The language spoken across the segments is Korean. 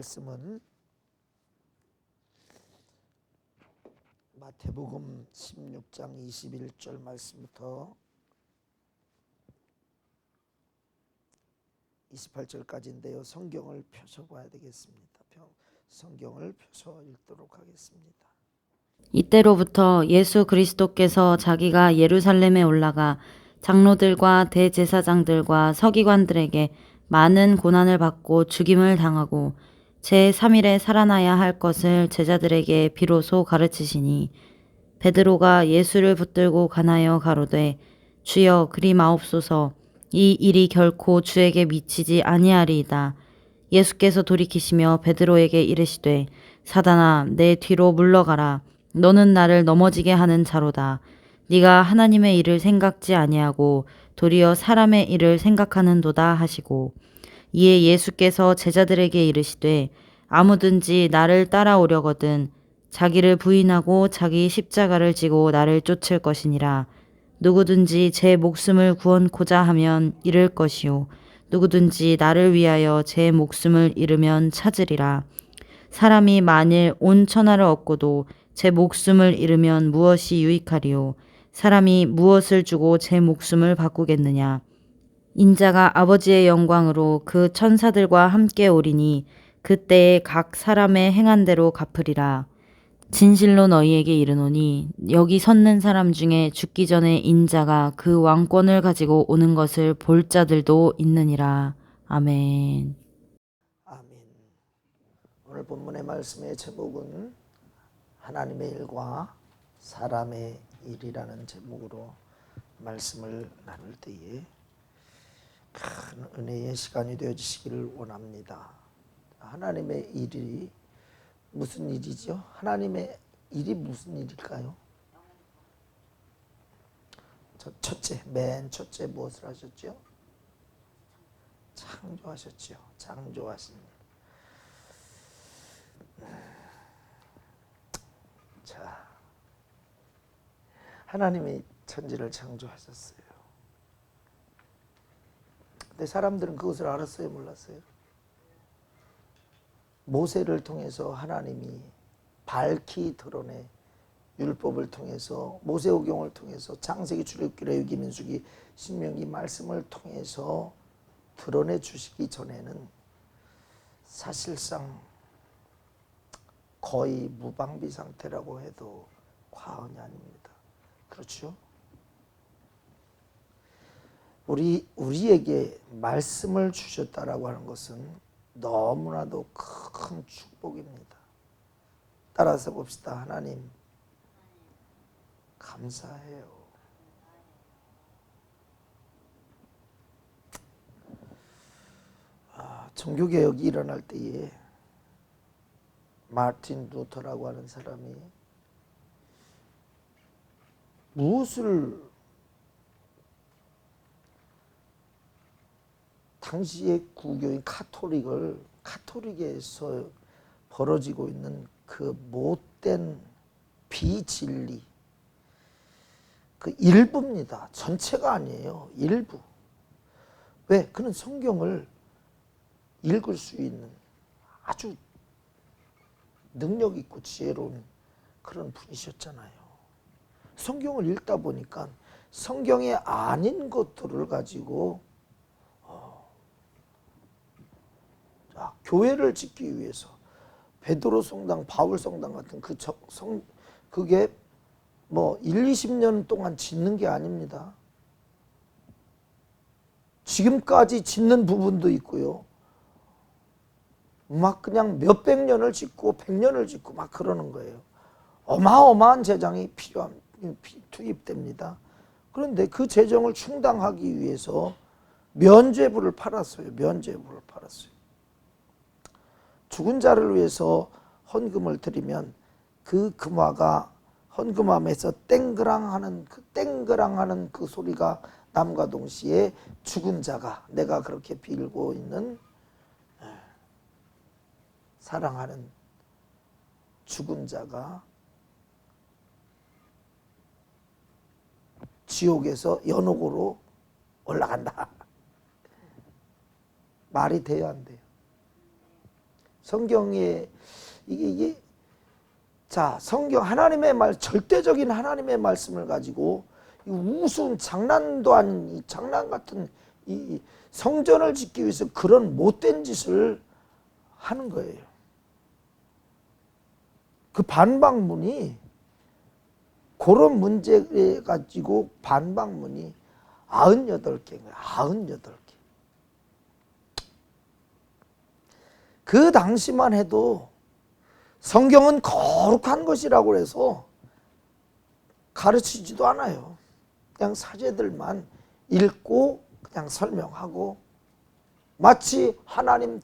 말씀은 마태복음 16장 21절 말씀부터 28절까지인데요. 성경을 펴서 봐야 되겠습니다. 성경을 펴서 읽도록 하겠습니다. 이때로부터 예수 그리스도께서 자기가 예루살렘에 올라가 장로들과 대제사장들과 서기관들에게 많은 고난을 받고 죽임을 당하고 제3일에 살아나야 할 것을 제자들에게 비로소 가르치시니 베드로가 예수를 붙들고 가나여 가로되 주여 그리 마옵소서 이 일이 결코 주에게 미치지 아니하리이다. 예수께서 돌이키시며 베드로에게 이르시되 사단아 내 뒤로 물러가라. 너는 나를 넘어지게 하는 자로다. 네가 하나님의 일을 생각지 아니하고 도리어 사람의 일을 생각하는도다 하시고 이에 예수께서 제자들에게 이르시되 아무든지 나를 따라오려거든 자기를 부인하고 자기 십자가를 지고 나를 쫓을 것이니라. 누구든지 제 목숨을 구원코자 하면 잃을 것이요 누구든지 나를 위하여 제 목숨을 잃으면 찾으리라. 사람이 만일 온 천하를 얻고도 제 목숨을 잃으면 무엇이 유익하리요? 사람이 무엇을 주고 제 목숨을 바꾸겠느냐? 인자가 아버지의 영광으로 그 천사들과 함께 오리니 그때에 각 사람의 행한 대로 갚으리라. 진실로 너희에게 이르노니 여기 섰는 사람 중에 죽기 전에 인자가 그 왕권을 가지고 오는 것을 볼 자들도 있느니라. 아멘. 아멘. 오늘 본문의 말씀의 제목은 하나님의 일과 사람의 일이라는 제목으로 말씀을 나눌 때에 큰 은혜의 시간이 되어지시기를 원합니다. 하나님의 일이 무슨 일이죠? 하나님의 일이 무슨 일일까요? 맨 첫째 무엇을 하셨죠? 창조하셨죠. 창조하신 일. 자, 하나님이 천지를 창조하셨어요. 근데 사람들은 그것을 알았어요? 몰랐어요? 모세를 통해서 하나님이 밝히 드러내 율법을 통해서 모세오경을 통해서 창세기, 출애굽기, 레위기, 민수기, 신명기 말씀을 통해서 드러내 주시기 전에는 사실상 거의 무방비 상태라고 해도 과언이 아닙니다. 그렇죠? 우리에게 말씀을 주셨다라고 하는 것은 너무나도 큰 축복입니다. 따라서 봅시다. 하나님 감사해요. 종교개혁이 일어날 때에 마틴 루터라고 하는 사람이 무엇을 당시의 구교인 카톨릭에서 벌어지고 있는 그 못된 비진리, 그 일부입니다. 전체가 아니에요. 일부. 왜? 그는 성경을 읽을 수 있는 아주 능력 있고 지혜로운 그런 분이셨잖아요. 성경을 읽다 보니까 성경에 아닌 것들을 가지고 교회를 짓기 위해서 베드로 성당, 바울 성당 같은 그게 뭐 20년 동안 짓는 게 아닙니다. 지금까지 짓는 부분도 있고요. 막 그냥 몇백 년을 짓고 100년을 짓고 막 그러는 거예요. 어마어마한 재정이 투입됩니다. 그런데 그 재정을 충당하기 위해서 면죄부를 팔았어요. 면죄부를 팔았어요. 죽은 자를 위해서 헌금을 드리면 그 금화가 헌금함에서 땡그랑하는 그 소리가 남과 동시에 죽은 자가, 내가 그렇게 빌고 있는 사랑하는 죽은 자가 지옥에서 연옥으로 올라간다. 말이 돼요, 안 돼요? 성경에 이게 자, 성경 하나님의 절대적인 하나님의 말씀을 가지고 우스운 장난도 아닌 이 장난 같은 이 성전을 짓기 위해서 그런 못된 짓을 하는 거예요. 그 반박문이, 그런 문제 가지고 반박문이 98개인 거예요. 98개. 그 당시만 해도 성경은 거룩한 것이라고 해서 가르치지도 않아요. 그냥 사제들만 읽고 그냥 설명하고 마치 하나님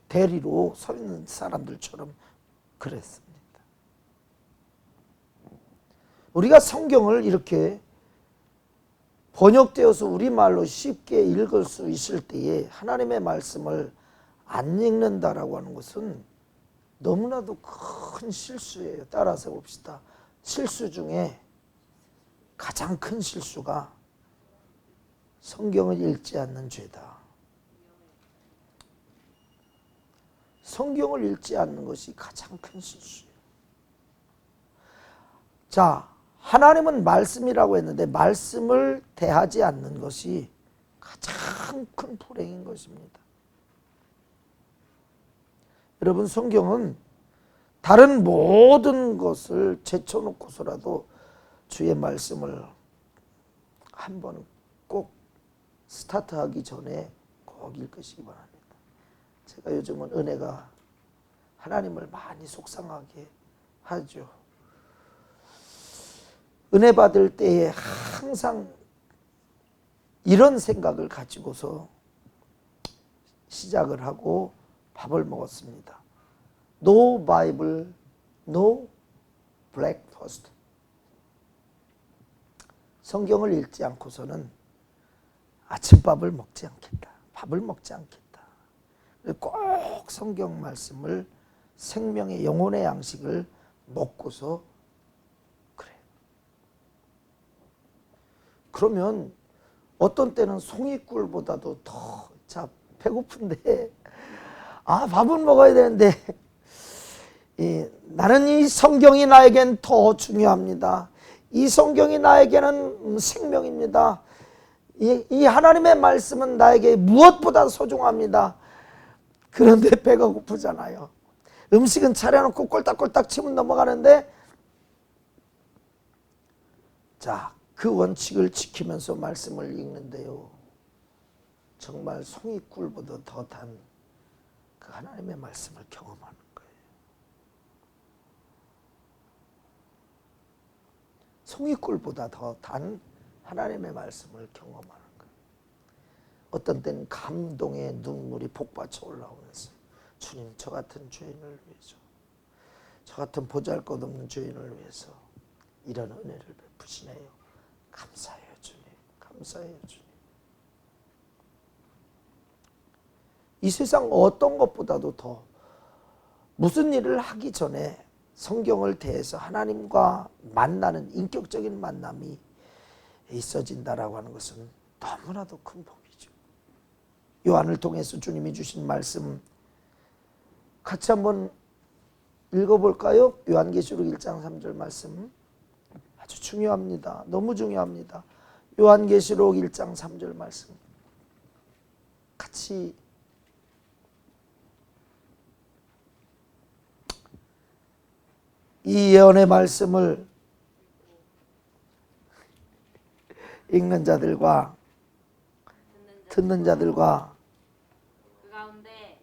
대리로 서 있는 사람들처럼 그랬습니다. 우리가 성경을 이렇게 번역되어서 우리말로 쉽게 읽을 수 있을 때에 하나님의 말씀을 안 읽는다라고 하는 것은 너무나도 큰 실수예요. 따라서 봅시다. 실수 중에 가장 큰 실수가 성경을 읽지 않는 죄다. 성경을 읽지 않는 것이 가장 큰 실수예요. 자, 하나님은 말씀이라고 했는데 말씀을 대하지 않는 것이 가장 큰 불행인 것입니다. 여러분, 성경은 다른 모든 것을 제쳐놓고서라도 주의 말씀을 한번 꼭 스타트하기 전에 꼭 읽으시기 바랍니다. 제가 요즘은 은혜가 하나님을 많이 속상하게 하죠. 은혜 받을 때에 항상 이런 생각을 가지고서 시작을 하고 밥을 먹었습니다. No Bible, no breakfast. 성경을 읽지 않고서는 아침밥을 먹지 않겠다. 밥을 먹지 않겠다. 꼭 성경 말씀을 생명의 영혼의 양식을 먹고서 그래. 그러면 어떤 때는 송이꿀보다도 더, 자, 배고픈데 밥은 먹어야 되는데 나는 이 성경이 나에겐 더 중요합니다. 이 성경이 나에게는 생명입니다. 이 하나님의 말씀은 나에게 무엇보다 소중합니다. 그런데 배가 고프잖아요. 음식은 차려놓고 꼴딱꼴딱 치면 넘어가는데, 자, 그 원칙을 지키면서 말씀을 읽는데요, 정말 송이꿀보다 더 단 그 하나님의 말씀을 경험하는 거예요. 송이꿀보다 더 단 하나님의 말씀을 경험하는 거예요. 어떤 때는 감동의 눈물이 복받쳐 올라오면서, 주님, 저 같은 죄인을 위해서, 저 같은 보잘것없는 죄인을 위해서 이런 은혜를 베푸시네요. 감사해요, 주님. 감사해요, 주님. 이 세상 어떤 것보다도 더 무슨 일을 하기 전에 성경을 대해서 하나님과 만나는 인격적인 만남이 있어진다라고 하는 것은 너무나도 큰 복이죠. 요한을 통해서 주님이 주신 말씀 같이 한번 읽어볼까요? 요한계시록 1장 3절 말씀 아주 중요합니다. 너무 중요합니다. 요한계시록 1장 3절 말씀 같이 이 예언의 말씀을 읽는 자들과 듣는 자들과 그 가운데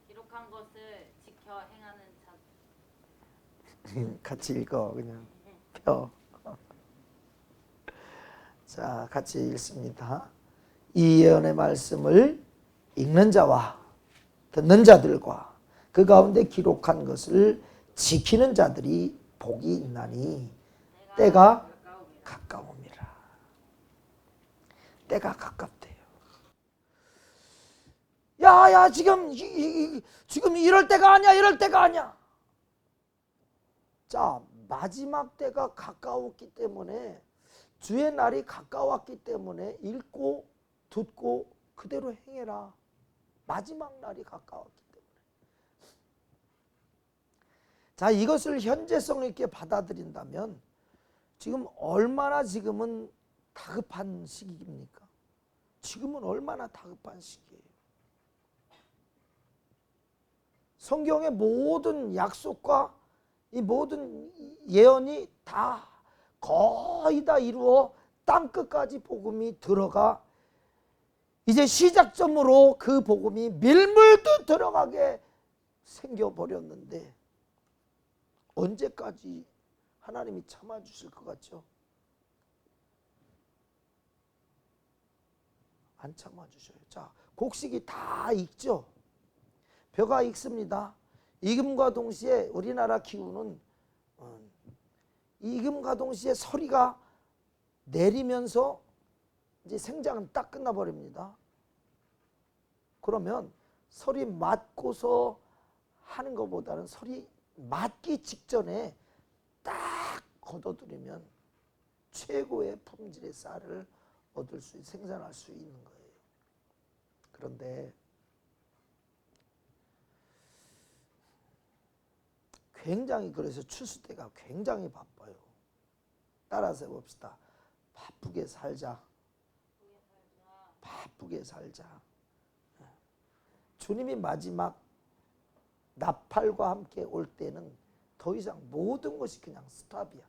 기록한 것을 지켜 행하는 자. 같이 읽어. 그냥 펴. 자, 같이 읽습니다. 이 예언의 말씀을 읽는 자와 듣는 자들과 그 가운데 기록한 것을 지키는 자들이 복이 있나니 때가 가까움이라. 때가 가깝대요. 야, 지금 이럴 때가 아니야, 이럴 때가 아니야. 자, 마지막 때가 가까웠기 때문에, 주의 날이 가까웠기 때문에 읽고 듣고 그대로 행해라. 마지막 날이 가까웠기 때문에. 자, 이것을 현재성 있게 받아들인다면 지금 얼마나 지금은 다급한 시기입니까? 지금은 얼마나 다급한 시기예요. 성경의 모든 약속과 이 모든 예언이 다 거의 다 이루어 땅끝까지 복음이 들어가 이제 시작점으로 그 복음이 밀물도 들어가게 생겨버렸는데 언제까지 하나님이 참아주실 것 같죠? 안 참아주셔요. 자, 곡식이 다 익죠? 벼가 익습니다. 익음과 동시에 우리나라 기후는 익음과 동시에 서리가 내리면서 이제 생장은 딱 끝나버립니다. 그러면 서리 맞고서 하는 것보다는 서리 맞기 직전에 딱 걷어들이면 최고의 품질의 쌀을 얻을 수, 생산할 수 있는 거예요. 그런데 굉장히 그래서 추수 때가 굉장히 바빠요. 따라서 해봅시다. 바쁘게 살자. 바쁘게 살자. 주님이 마지막 나팔과 함께 올 때는 더 이상 모든 것이 그냥 스탑이야.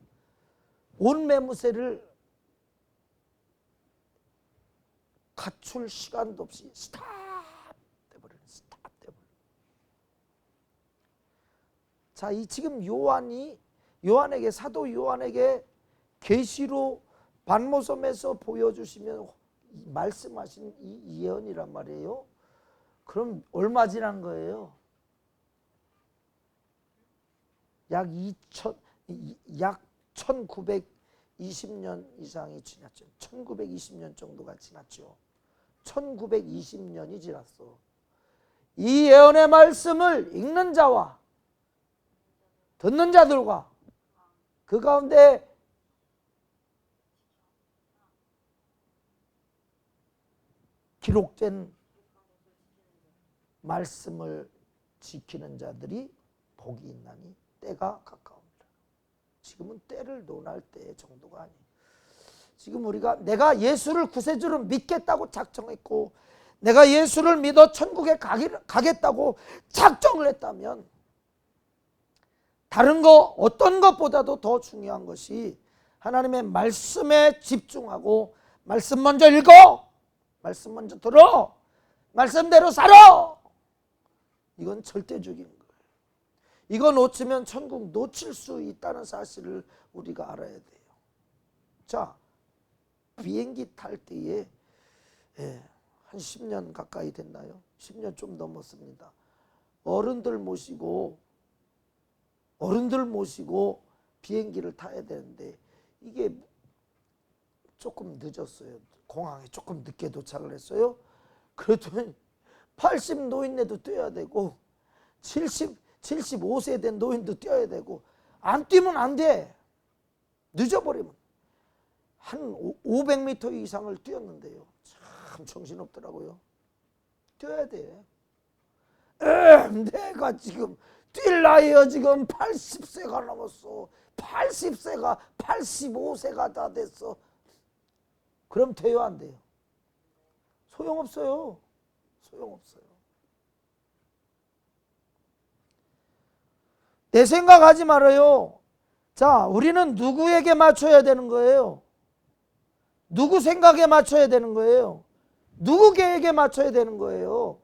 온 매무새를 갖출 시간도 없이 스탑 돼버려요. 스탑 돼버려요. 자, 이 지금 요한에게, 사도 요한에게 계시로 반모섬에서 보여주시면 말씀하신 이 예언이란 말이에요. 그럼 얼마 지난 거예요? 약 1920년 이상이 지났죠. 1920년 정도가 지났죠. 1920년이 지났어. 이 예언의 말씀을 읽는 자와 듣는 자들과 그 가운데 기록된 말씀을 지키는 자들이 복이 있나니 때가 가까웁니다. 지금은 때를 논할 때 정도가 아니에요. 지금 우리가 내가 예수를 구세주로 믿겠다고 작정했고 내가 예수를 믿어 천국에 가겠다고 작정을 했다면 다른 거 어떤 것보다도 더 중요한 것이 하나님의 말씀에 집중하고 말씀 먼저 읽어, 말씀 먼저 들어, 말씀대로 살아. 이건 절대적인 거예요. 이거 놓치면 천국 놓칠 수 있다는 사실을 우리가 알아야 돼요. 자, 비행기 탈 때에 한 10년 가까이 됐나요? 10년 좀 넘었습니다. 어른들 모시고 비행기를 타야 되는데 이게 조금 늦었어요. 공항에 조금 늦게 도착을 했어요. 그랬더니 80 노인네도 뛰어야 되고 75세 된 노인도 뛰어야 되고 안 뛰면 안 돼. 늦어버리면. 한 500m 이상을 뛰었는데요. 참 정신없더라고요. 뛰어야 돼. 내가 지금 뛸 나이가 지금 80세가 넘었어. 80세가 85세가 다 됐어. 그럼 돼요, 안 돼요? 소용없어요. 소용없어요. 내 생각하지 말아요. 자, 우리는 누구에게 맞춰야 되는 거예요? 누구 생각에 맞춰야 되는 거예요? 누구 계획에 맞춰야 되는 거예요?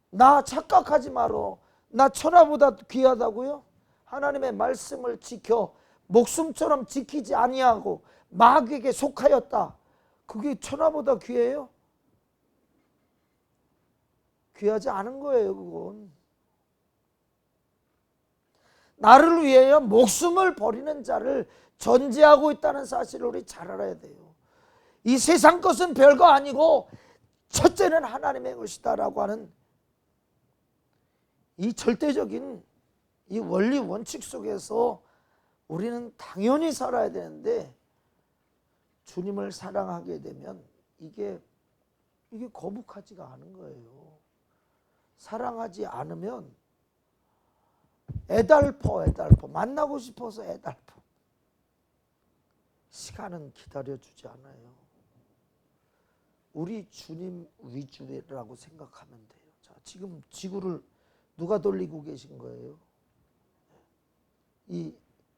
나 착각하지 말어. 나 천하보다 귀하다고요? 하나님의 말씀을 지켜 목숨처럼 지키지 아니하고 마귀에게 속하였다. 그게 천하보다 귀해요? 귀하지 않은 거예요, 그건. 나를 위하여 목숨을 버리는 자를 존재하고 있다는 사실을 우리 잘 알아야 돼요. 이 세상 것은 별거 아니고 첫째는 하나님의 것이다라고 하는 이 절대적인 이 원리 원칙 속에서 우리는 당연히 살아야 되는데, 주님을 사랑하게 되면 이게 거북하지가 않은 거예요. 사랑하지 않으면 애달퍼 만나고 싶어서 애달퍼. 시간은 기다려주지 않아요. 우리 주님 위주라고 생각하면 돼요. 자, 지금 지구를 누가 돌리고 계신 거예요? 이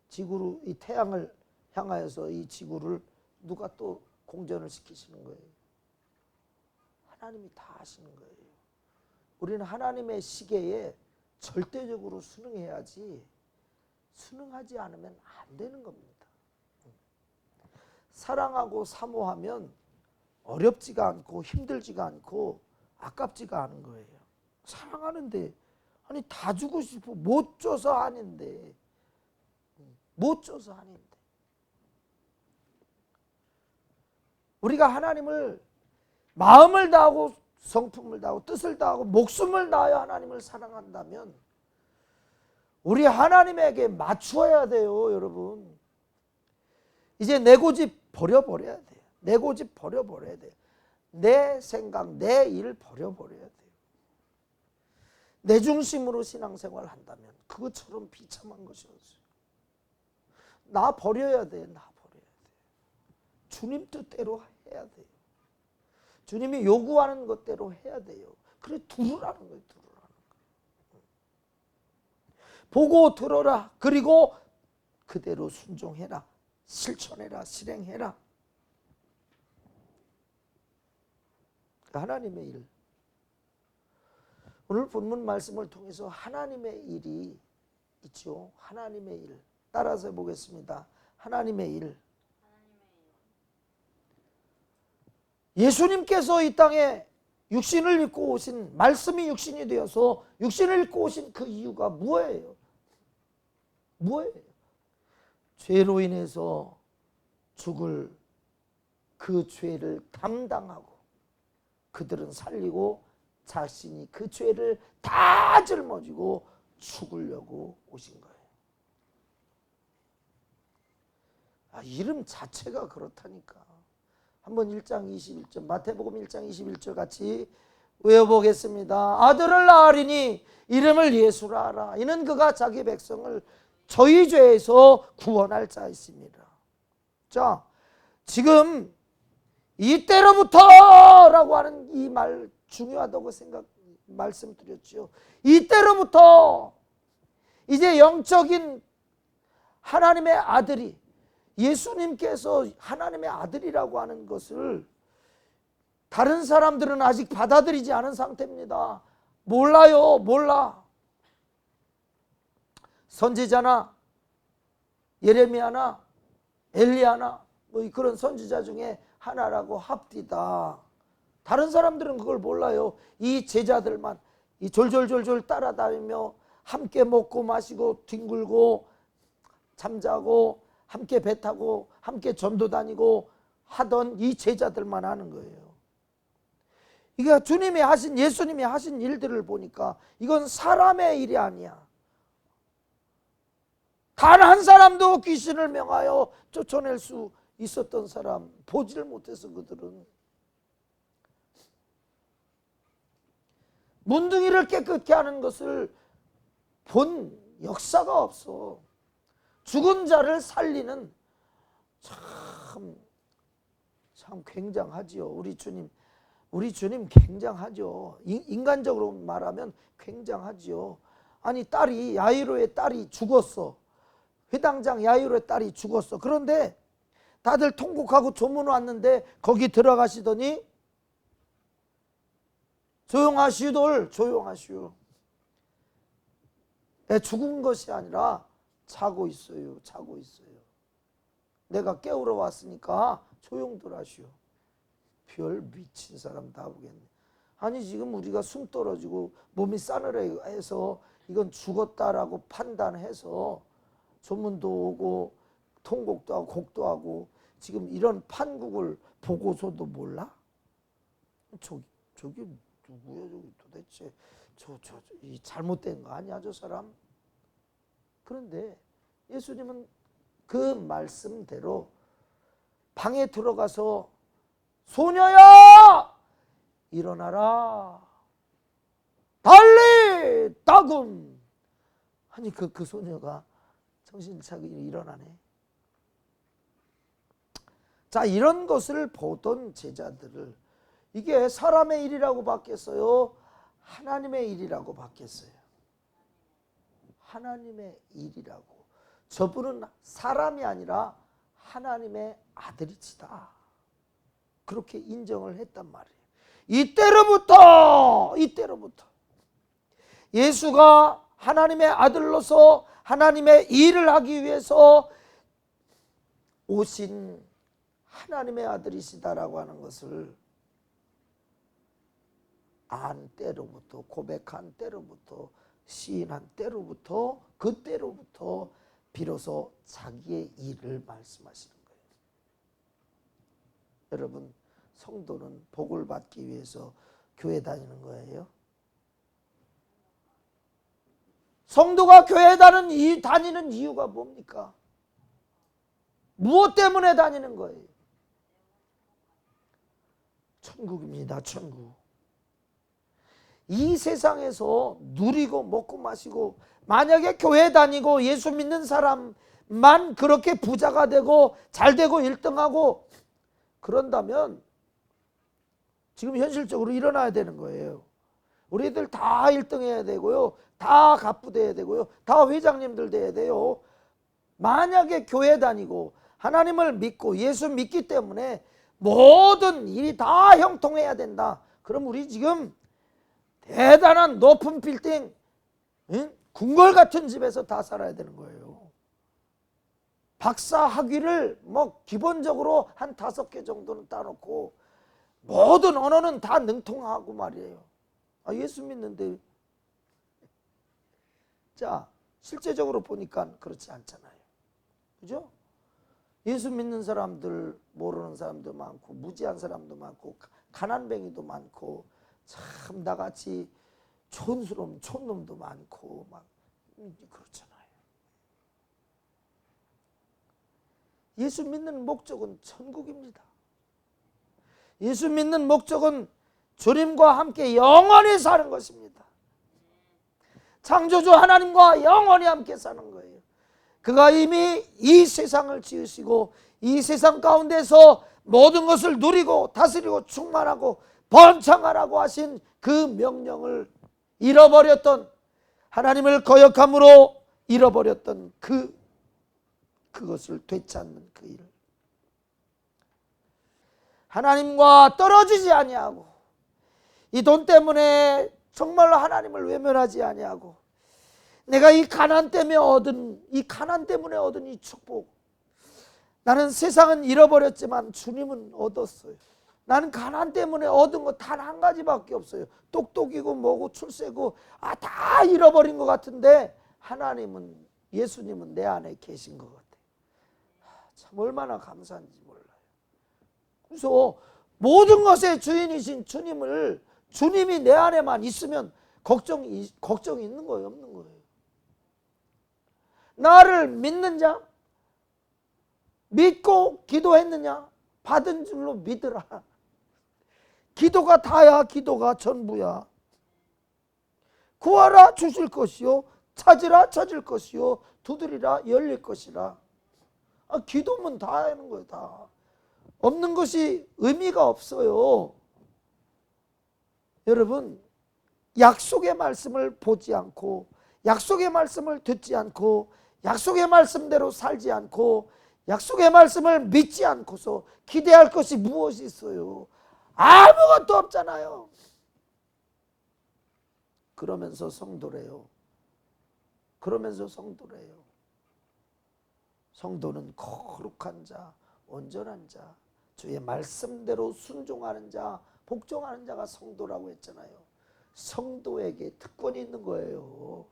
지구로, 이 태양을 향하여서 이 지구를 누가 또 공전을 시키시는 거예요? 하나님이 다 하시는 거예요. 우리는 하나님의 시계에 절대적으로 순응해야지, 순응하지 않으면 안 되는 겁니다. 사랑하고 사모하면 어렵지가 않고 힘들지가 않고 아깝지가 않은 거예요. 사랑하는데 아니 다 주고 싶어. 못 줘서 아닌데. 못 줘서 아닌데. 우리가 하나님을 마음을 다하고 성품을 다하고 뜻을 다하고 목숨을 다하여 하나님을 사랑한다면 우리 하나님에게 맞추어야 돼요, 여러분. 이제 내 고집 버려버려야 돼요. 내 고집 버려버려야 돼요. 내 생각, 내 일 버려버려야 돼요. 내 중심으로 신앙생활을 한다면 그것처럼 비참한 것이 없어요. 나 버려야 돼. 나 버려야 돼. 주님 뜻대로 해야 돼요. 주님이 요구하는 것대로 해야 돼요. 그래 두루라는 거예요. 두루라는 거예요. 보고 들어라. 그리고 그대로 순종해라. 실천해라. 실행해라. 하나님의 일. 오늘 본문 말씀을 통해서 하나님의 일이 있죠. 하나님의 일. 따라서 해보겠습니다. 하나님의 일. 예수님께서 이 땅에 육신을 입고 오신, 말씀이 육신이 되어서 육신을 입고 오신 그 이유가 뭐예요? 뭐예요? 죄로 인해서 죽을 그 죄를 담당하고 그들은 살리고 자신이 그 죄를 다 짊어지고 죽으려고 오신 거예요. 이름 자체가 그렇다니까. 한번 1장 21절 마태복음 1장 21절 같이 외워보겠습니다. 아들을 낳으리니 이름을 예수라 하라. 이는 그가 자기 백성을 저희 죄에서 구원할 자이십니다. 자, 지금 이때로부터라고 하는 이 말 중요하다고 말씀드렸죠. 이때로부터 이제 영적인 하나님의 아들이, 예수님께서 하나님의 아들이라고 하는 것을 다른 사람들은 아직 받아들이지 않은 상태입니다. 몰라요. 몰라. 선지자나 예레미야나 엘리야나 뭐 그런 선지자 중에 하나라고 합디다. 다른 사람들은 그걸 몰라요. 이 제자들만 이 졸졸졸졸 따라다니며 함께 먹고 마시고 뒹굴고 잠자고 함께 배 타고 함께 전도 다니고 하던 이 제자들만 하는 거예요. 이게 주님이 하신, 예수님이 하신 일들을 보니까 이건 사람의 일이 아니야. 단 한 사람도 귀신을 명하여 쫓아낼 수 있었던 사람 보지를 못해서 그들은 문둥이를 깨끗게 하는 것을 본 역사가 없어. 죽은 자를 살리는 참 굉장하지요. 우리 주님 굉장하죠. 인간적으로 말하면 굉장하지요. 아니 야이로의 딸이 죽었어. 회당장 야이로의 딸이 죽었어. 그런데 다들 통곡하고 조문 왔는데 거기 들어가시더니 조용하시돌 조용하시오. 내 죽은 것이 아니라 자고 있어요. 자고 있어요. 내가 깨우러 왔으니까 조용들 하시오. 별 미친 사람 다 보겠네. 아니 지금 우리가 숨 떨어지고 몸이 싸늘해서 이건 죽었다라고 판단해서 소문도 오고 통곡도 하고 곡도 하고 지금 이런 판국을 보고서도 몰라? 저기 누구야 저기 도대체 이 잘못된 거 아니야 저 사람? 그런데 예수님은 그 말씀대로 방에 들어가서 소녀야 일어나라 달리 따금 하니 그 소녀가 정신 차리고 일어나네. 자, 이런 것을 보던 제자들을 이게 사람의 일이라고 바뀌었어요? 하나님의 일이라고 바뀌었어요. 하나님의 일이라고. 저분은 사람이 아니라 하나님의 아들이시다. 그렇게 인정을 했단 말이에요. 이때로부터 예수가 하나님의 아들로서 하나님의 일을 하기 위해서 오신 하나님의 아들이시다라고 하는 것을 안 때로부터, 고백한 때로부터, 시인한 때로부터, 그때로부터 비로소 자기의 일을 말씀하시는 거예요. 여러분, 성도는 복을 받기 위해서 교회 다니는 거예요. 성도가 교회 다니는 이유가 뭡니까? 무엇 때문에 다니는 거예요? 천국입니다. 천국. 이 세상에서 누리고 먹고 마시고 만약에 교회 다니고 예수 믿는 사람만 그렇게 부자가 되고 잘 되고 1등하고 그런다면 지금 현실적으로 일어나야 되는 거예요. 우리들 다 1등 해야 되고요. 다 갑부 돼야 되고요. 다 회장님들 돼야 돼요. 만약에 교회 다니고 하나님을 믿고 예수 믿기 때문에 모든 일이 다 형통해야 된다. 그럼 우리 지금 대단한 높은 빌딩, 궁궐 같은 집에서 다 살아야 되는 거예요. 박사 학위를 기본적으로 한 5개 정도는 따놓고 모든 언어는 다 능통하고 말이에요. 예수 믿는데 자, 실제적으로 보니까 그렇지 않잖아요. 그죠? 예수 믿는 사람들 모르는 사람도 많고 무지한 사람도 많고 가난뱅이도 많고 참 나같이 촌스러운 촌놈도 많고 막 그렇잖아요. 예수 믿는 목적은 천국입니다. 예수 믿는 목적은 주님과 함께 영원히 사는 것입니다. 창조주 하나님과 영원히 함께 사는 거예요. 그가 이미 이 세상을 지으시고 이 세상 가운데서 모든 것을 누리고 다스리고 충만하고 번창하라고 하신 그 명령을 잃어버렸던, 하나님을 거역함으로 잃어버렸던 그것을 되찾는 그 일. 하나님과 떨어지지 아니하고 이 돈 때문에 정말로 하나님을 외면하지 아니하고 내가 이 가난 때문에 얻은 이 축복, 나는 세상은 잃어버렸지만 주님은 얻었어요. 나는 가난 때문에 얻은 거 단 한 가지밖에 없어요. 똑똑이고 뭐고 출세고 다 잃어버린 것 같은데 하나님은, 예수님은 내 안에 계신 것 같아요. 참 얼마나 감사한지 몰라요. 그래서 모든 것의 주인이신 주님이 내 안에만 있으면 걱정이 있는 거예요, 없는 거예요? 나를 믿는 자, 믿고 기도했느냐? 받은 줄로 믿으라. 기도가 다야, 기도가 전부야. 구하라 주실 것이요, 찾으라 찾을 것이요, 두드리라 열릴 것이라. 기도면 다 하는 거예요. 다. 없는 것이 의미가 없어요. 여러분, 약속의 말씀을 보지 않고 약속의 말씀을 듣지 않고 약속의 말씀대로 살지 않고 약속의 말씀을 믿지 않고서 기대할 것이 무엇이 있어요? 아무것도 없잖아요. 그러면서 성도래요. 성도는 거룩한 자, 온전한 자, 주의 말씀대로 순종하는 자, 복종하는 자가 성도라고 했잖아요. 성도에게 특권이 있는 거예요.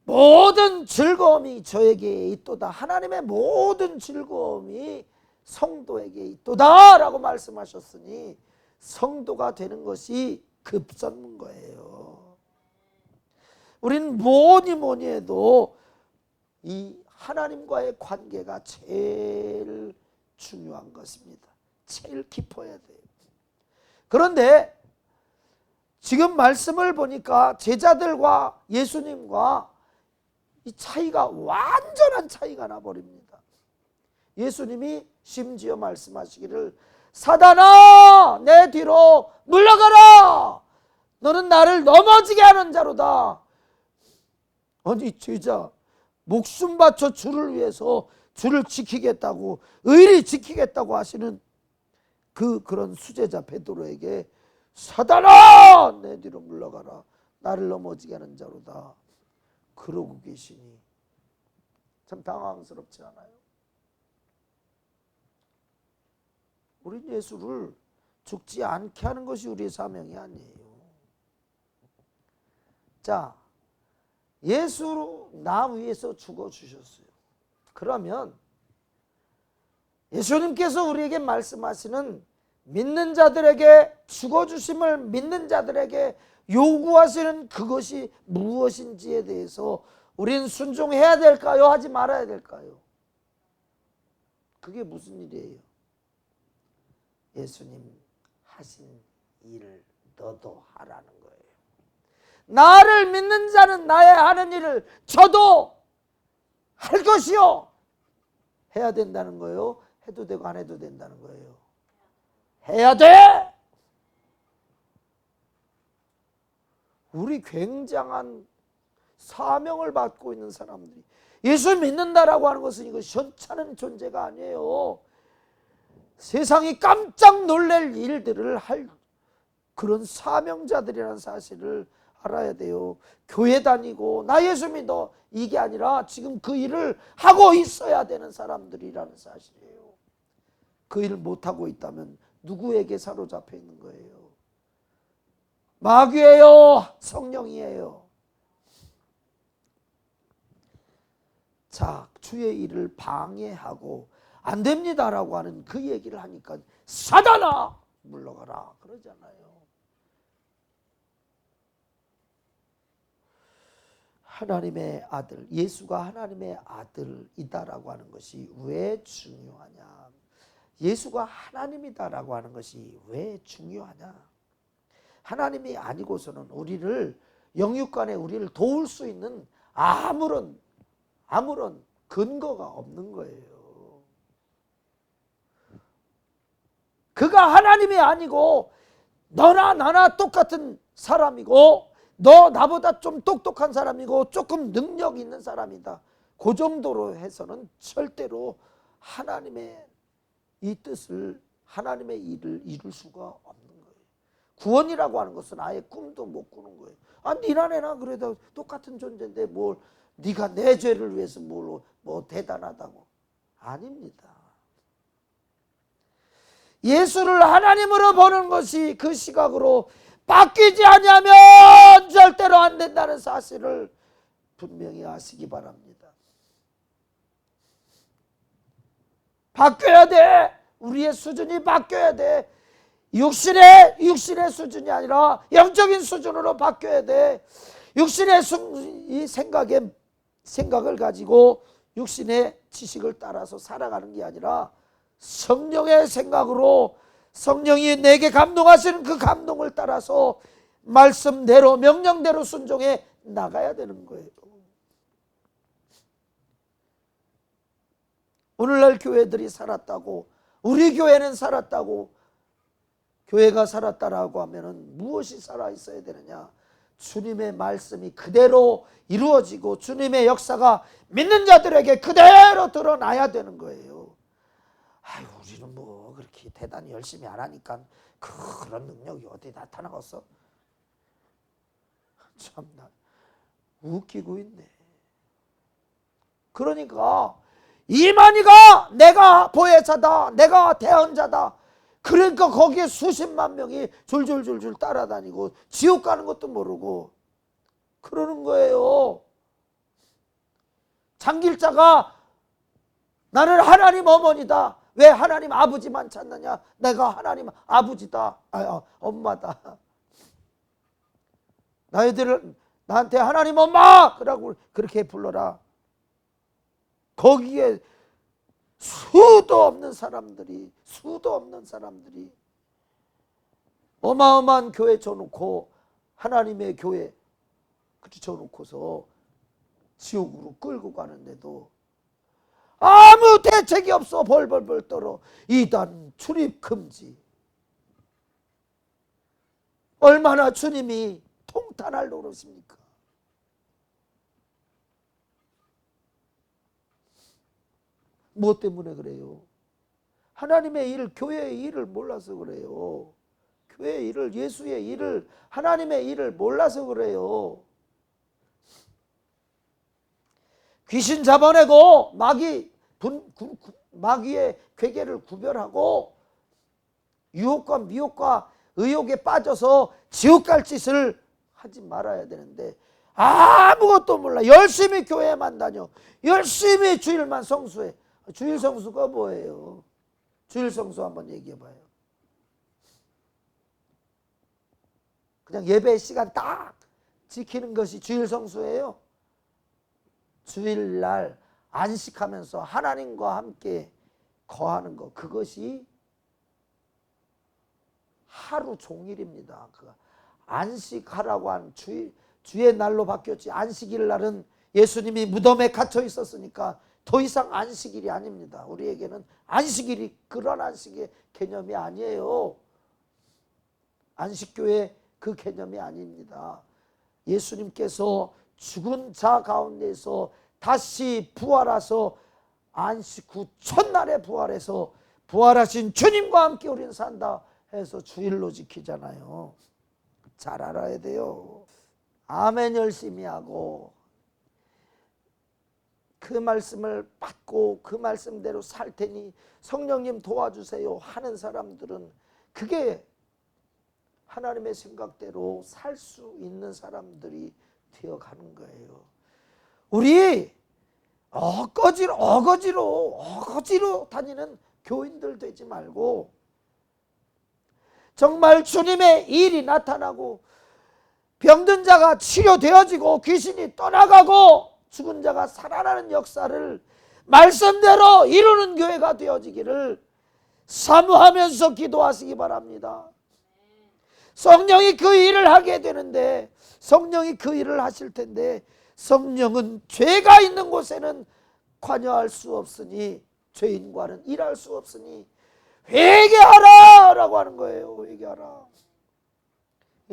모든 즐거움이 저에게 있도다. 하나님의 모든 즐거움이 성도에게 있도다 라고 말씀하셨으니 성도가 되는 것이 급선무인 거예요. 우리는 뭐니 해도 이 하나님과의 관계가 제일 중요한 것입니다. 제일 깊어야 돼요. 그런데 지금 말씀을 보니까 제자들과 예수님과 이 차이가 완전한 차이가 나버립니다. 예수님이 심지어 말씀하시기를 사단아 내 뒤로 물러가라. 너는 나를 넘어지게 하는 자로다. 아니 제자 목숨 바쳐 주를 위해서 주를 지키겠다고 의리 지키겠다고 하시는 그런 수제자 베드로에게 사단아 내 뒤로 물러가라. 나를 넘어지게 하는 자로다. 그러고 계시니 참 당황스럽지 않아요? 우린 예수를 죽지 않게 하는 것이 우리의 사명이 아니에요. 자, 예수로 나 위해서 죽어주셨어요. 그러면 예수님께서 우리에게 말씀하시는 믿는 자들에게 죽어주심을 믿는 자들에게 요구하시는 그것이 무엇인지에 대해서 우리는 순종해야 될까요? 하지 말아야 될까요? 그게 무슨 일이에요? 예수님 하신 일을 너도 하라는 거예요. 나를 믿는 자는 나의 하는 일을 저도 할 것이요. 해야 된다는 거예요? 해도 되고 안 해도 된다는 거예요? 해야 돼! 우리 굉장한 사명을 받고 있는 사람들이 예수 믿는다라고 하는 것은 이거 현찮은 존재가 아니에요. 세상이 깜짝 놀랄 일들을 할 그런 사명자들이라는 사실을 알아야 돼요. 교회 다니고 나 예수 믿어 이게 아니라 지금 그 일을 하고 있어야 되는 사람들이라는 사실이에요. 그 일을 못하고 있다면 누구에게 사로잡혀 있는 거예요? 마귀예요? 성령이에요? 자, 주의 일을 방해하고 안 됩니다라고 하는 그 얘기를 하니까 사단아 물러가라 그러잖아요. 하나님의 아들, 예수가 하나님의 아들이다라고 하는 것이 왜 중요하냐? 예수가 하나님이다라고 하는 것이 왜 중요하냐? 하나님이 아니고서는 우리를 영육간에 우리를 도울 수 있는 아무런 근거가 없는 거예요. 그가 하나님이 아니고 너나 나나 똑같은 사람이고 너 나보다 좀 똑똑한 사람이고 조금 능력 있는 사람이다. 그 정도로 해서는 절대로 하나님의 이 뜻을 하나님의 일을 이룰 수가 없는 거예요. 구원이라고 하는 것은 아예 꿈도 못 꾸는 거예요. 아, 니나 내나 그래도 똑같은 존재인데 뭘 네가 내 죄를 위해서 뭐 대단하다고. 아닙니다. 예수를 하나님으로 보는 것이 그 시각으로 바뀌지 않으면 절대로 안 된다는 사실을 분명히 아시기 바랍니다. 바뀌어야 돼. 우리의 수준이 바뀌어야 돼. 육신의 수준이 아니라 영적인 수준으로 바뀌어야 돼. 육신의 이 생각을 가지고 육신의 지식을 따라서 살아가는 게 아니라 성령의 생각으로 성령이 내게 감동하시는 그 감동을 따라서 말씀대로 명령대로 순종해 나가야 되는 거예요. 오늘날 교회들이 살았다고 우리 교회는 살았다고 교회가 살았다라고 하면은 무엇이 살아있어야 되느냐? 주님의 말씀이 그대로 이루어지고 주님의 역사가 믿는 자들에게 그대로 드러나야 되는 거예요. 아유, 우리는 뭐 그렇게 대단히 열심히 안 하니까 그런 능력이 어디 나타나겠어? 참나 웃기고 있네. 그러니까 이만희가 내가 보혜사다, 내가 대언자다. 그러니까 거기에 수십만 명이 줄줄줄줄 따라다니고 지옥 가는 것도 모르고 그러는 거예요. 장길자가 나는 하나님 어머니다. 왜 하나님 아버지만 찾느냐? 내가 하나님 아버지다. 엄마다. 너희들을 나한테 하나님 엄마! 그러고 그렇게 불러라. 거기에 수도 없는 사람들이 어마어마한 교회 줘놓고 하나님의 교회 줘놓고서 지옥으로 끌고 가는데도 아무 대책이 없어. 벌벌벌 떨어. 이단 출입 금지. 얼마나 주님이 통탄할 노릇입니까? 무엇 때문에 그래요? 하나님의 일, 교회의 일을 몰라서 그래요. 교회의 일을, 예수의 일을, 하나님의 일을 몰라서 그래요. 귀신 잡아내고 마귀의 괴계를 구별하고 유혹과 미혹과 의욕에 빠져서 지옥 갈 짓을 하지 말아야 되는데 아무것도 몰라. 열심히 교회만 다녀. 열심히 주일만 성수해. 주일 성수가 뭐예요? 주일 성수 한번 얘기해 봐요. 그냥 예배 시간 딱 지키는 것이 주일 성수예요? 주일날 안식하면서 하나님과 함께 거하는 것, 그것이 하루 종일입니다. 안식하라고 한 주의 날로 바뀌었지. 안식일 날은 예수님이 무덤에 갇혀 있었으니까 더 이상 안식일이 아닙니다. 우리에게는 안식일이 그런 안식의 개념이 아니에요. 안식교회 그 개념이 아닙니다. 예수님께서 죽은 자 가운데서 다시 부활하셔서 안식 후 첫날에 부활해서 부활하신 주님과 함께 우리는 산다 해서 주일로 지키잖아요. 잘 알아야 돼요. 아멘 열심히 하고 그 말씀을 받고 그 말씀대로 살 테니 성령님 도와주세요 하는 사람들은 그게 하나님의 생각대로 살 수 있는 사람들이 되어가는 거예요. 우리 어거지로 다니는 교인들 되지 말고 정말 주님의 일이 나타나고 병든 자가 치료되어지고 귀신이 떠나가고 죽은 자가 살아나는 역사를 말씀대로 이루는 교회가 되어지기를 사모하면서 기도하시기 바랍니다. 성령이 그 일을 하게 되는데 성령이 그 일을 하실 텐데 성령은 죄가 있는 곳에는 관여할 수 없으니 죄인과는 일할 수 없으니 회개하라 라고 하는 거예요. 회개하라.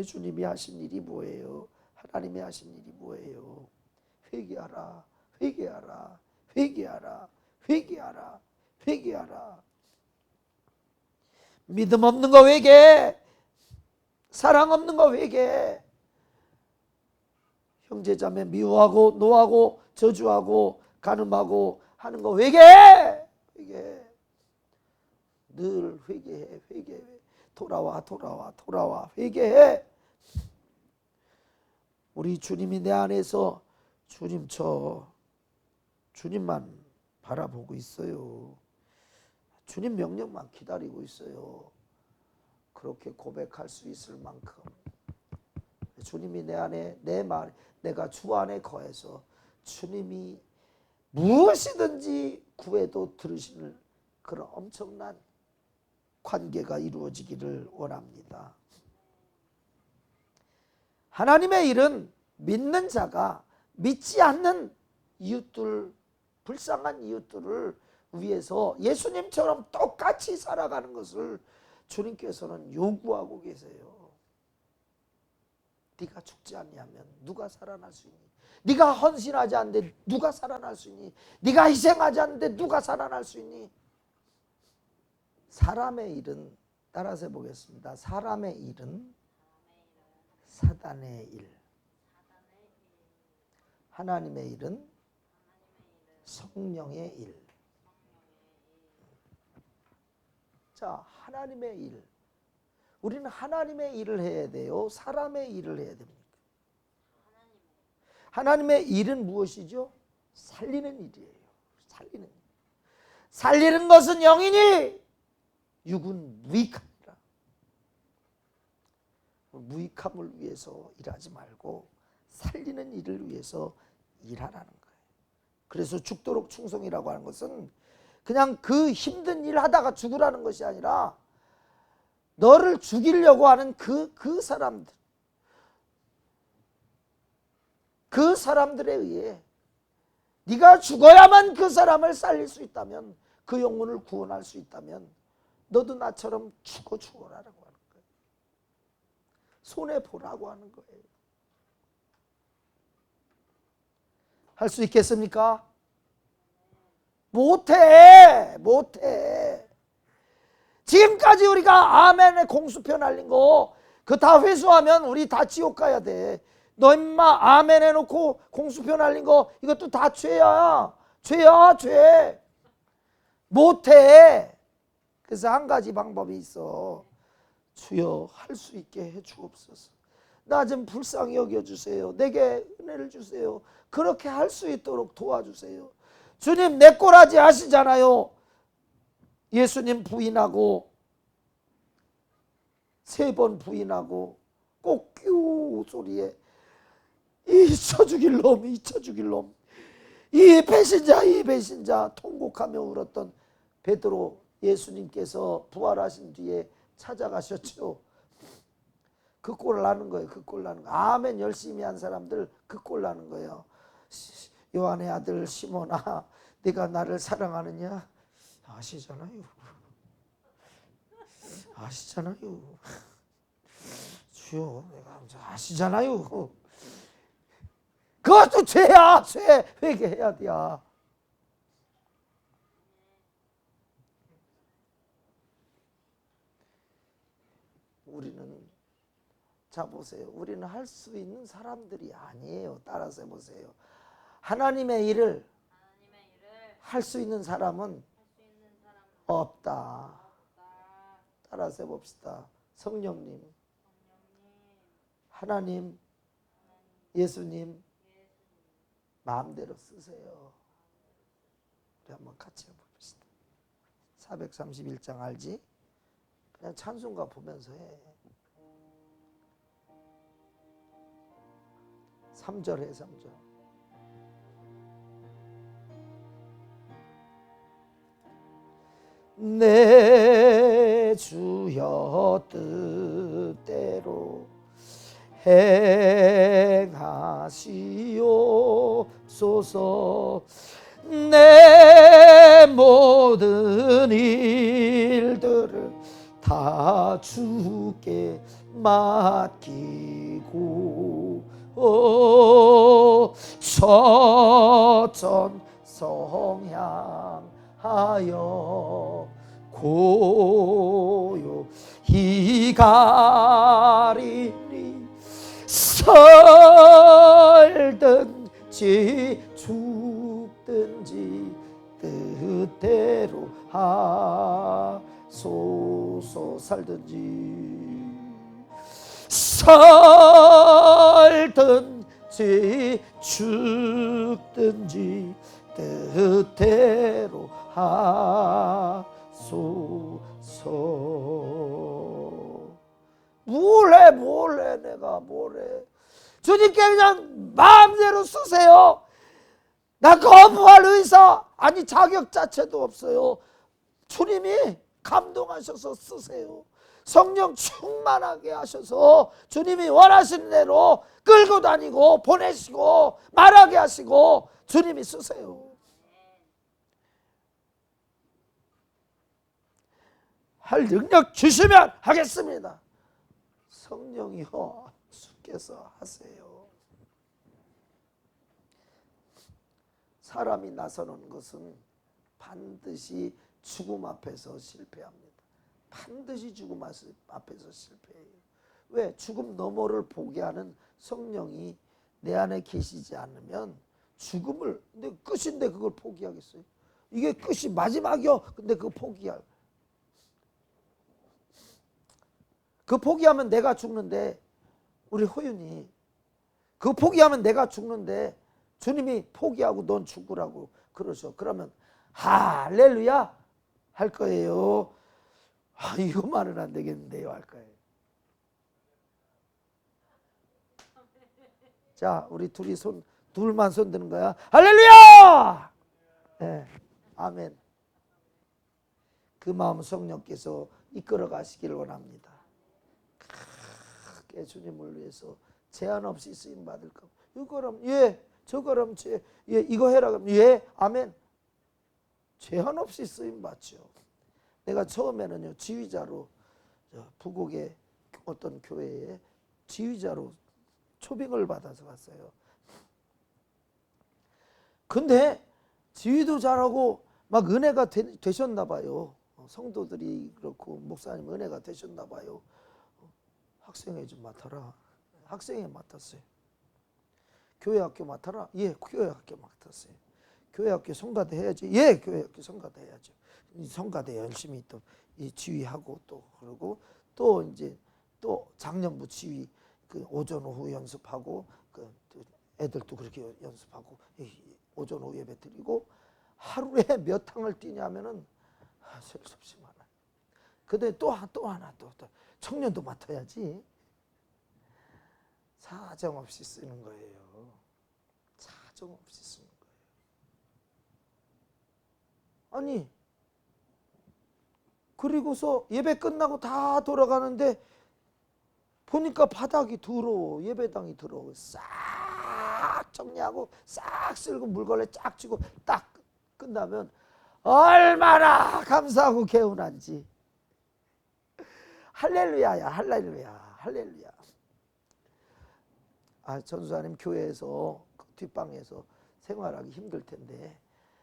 주님이 하신 일이 뭐예요? 하나님이 하신 일이 뭐예요? 회개하라, 회개하라, 회개하라, 회개하라, 회개하라. 믿음 없는 거 회개, 사랑 없는 거 회개, 형제자매 미워하고 노하고 저주하고 간음하고 하는 거 회개, 회개. 늘 회개해, 회개해. 돌아와 회개해. 우리 주님이 내 안에서 주님만 바라보고 있어요. 주님 명령만 기다리고 있어요. 그렇게 고백할 수 있을 만큼 주님이 내 안에 내가 주 안에 거해서 주님이 무엇이든지 구해도 들으시는 그런 엄청난 관계가 이루어지기를 원합니다. 하나님의 일은 믿는 자가 믿지 않는 이웃들, 불쌍한 이웃들을 위해서 예수님처럼 똑같이 살아가는 것을 주님께서는 요구하고 계세요. 네가 죽지 않냐면 누가 살아날 수 있니? 네가 헌신하지 않는데 누가 살아날 수 있니? 네가 희생하지 않는데 누가 살아날 수 있니? 사람의 일은 따라서 해보겠습니다. 사람의 일은 사단의 일, 하나님의 일은 성령의 일. 자, 하나님의 일. 우리는 하나님의 일을 해야 돼요? 사람의 일을 해야 됩니까? 하나님의 일은 무엇이죠? 살리는 일이에요. 살리는 일. 살리는 것은 영이니 육은 무익함이라. 무익함을 위해서 일하지 말고 살리는 일을 위해서 일하라는 거예요. 그래서 죽도록 충성이라고 하는 것은 그냥 그 힘든 일 하다가 죽으라는 것이 아니라 너를 죽이려고 하는 그 사람들, 그 사람들에 의해 네가 죽어야만 그 사람을 살릴 수 있다면, 그 영혼을 구원할 수 있다면 너도 나처럼 죽어라라고 하는 거예요. 손해보라고 하는 거예요. 할 수 있겠습니까? 못해. 지금까지 우리가 아멘에 공수표 날린 거 그 다 회수하면 우리 다 지옥 가야 돼. 너 임마 아멘 해놓고 공수표 날린 거 이것도 다 죄야. 죄. 못해. 그래서 한 가지 방법이 있어. 주여 할 수 있게 해 주옵소서. 나 좀 불쌍히 여겨주세요. 내게 은혜를 주세요. 그렇게 할 수 있도록 도와주세요. 주님 내 꼬라지 아시잖아요. 예수님 부인하고 3번 부인하고 꼭규 소리에 잊혀 죽일 놈, 이 배신자 통곡하며 울었던 베드로, 예수님께서 부활하신 뒤에 찾아가셨죠. 그 꼴 나는 거예요. 아멘 열심히 한 사람들 그 꼴 나는 거예요. 요한의 아들 시몬아, 네가 나를 사랑하느냐? 아시잖아요. 주여, 내가 아시잖아요. 그것도 죄야. 죄 회개해야 돼. 우리는, 자 보세요. 우리는 할 수 있는 사람들이 아니에요. 따라서 해보세요. 하나님의 일을 할 수 있는 사람은 없다. 따라서 해봅시다. 성령님, 하나님, 예수님 마음대로 쓰세요. 우리 한번 같이 해봅시다. 431장 알지? 그냥 찬송가 보면서 해. 3절 해. 3절. 내 주여 뜻대로 행하시옵소서. 내 모든 일들을 다 주께 맡기고 저천성향하여 고요히 가리니 살든지 죽든지 뜻대로 하소서. 살든지 죽든지 뜻대로 하소서. 뭘 해 내가 뭘 해. 주님께 그냥 마음대로 쓰세요. 나 거부할 의사 아니 자격 자체도 없어요. 주님이 감동하셔서 쓰세요. 성령 충만하게 하셔서 주님이 원하시는 대로 끌고 다니고 보내시고 말하게 하시고 주님이 쓰세요. 할 능력 주시면 하겠습니다. 성령이여 주께서 하세요. 사람이 나서는 것은 반드시 죽음 앞에서 실패합니다. 반드시 죽음 앞에서 실패해요. 왜? 죽음 너머를 보게 하는 성령이 내 안에 계시지 않으면 죽음을, 근데 끝인데 그걸 포기하겠어요? 이게 끝이 마지막이요. 근데 그거 포기할. 그 포기하면 내가 죽는데, 우리 호윤이 그 포기하면 내가 죽는데 주님이 포기하고 넌 죽으라고 그러셔. 그러면 할렐루야 할 거예요. 이거만은 안 되겠는데요 할 거예요. 자, 우리 둘만 손 드는 거야. 할렐루야! 네, 아멘. 그 마음 성령께서 이끌어 가시기를 원합니다. 크게 주님을 위해서 제한 없이 쓰임 받을 것. 이거럼 예, 저거럼 예, 이거 해라 그러면 예, 아멘. 제한 없이 쓰임 받죠. 내가 처음에는요 지휘자로 부곡의 어떤 교회에 지휘자로 초빙을 받아서 갔어요. 근데 지휘도 잘하고 막 은혜가 되셨나 봐요. 성도들이 그렇고 목사님 은혜가 되셨나 봐요. 학생회 좀 맡아라. 학생회 맡았어요. 교회학교 맡아라. 예, 교회학교 맡았어요. 교회학교 성가대 해야지. 예, 교회학교 성가대 해야죠. 성가대 열심히 또 지휘하고 또 그러고 또 이제 또 작년부 지휘 그 오전 오후 연습하고 그 애들도 그렇게 연습하고 오전 오후 예배 드리고 하루에 몇 항을 뛰냐면은 셀 수 없이 많아요. 근데 또 하나 또 청년도 맡아야지. 사정없이 쓰는 거예요. 사정없이 쓰는 거예요. 아니 그리고서 예배 끝나고 다 돌아가는데 보니까 바닥이 더러워. 예배당이 더러워. 싹 정리하고 싹 쓸고 물걸레 쫙 쥐고 딱 끝나면 얼마나 감사하고 개운한지. 할렐루야야, 할렐루야, 할렐루야. 전수사님 교회에서 뒷방에서 생활하기 힘들 텐데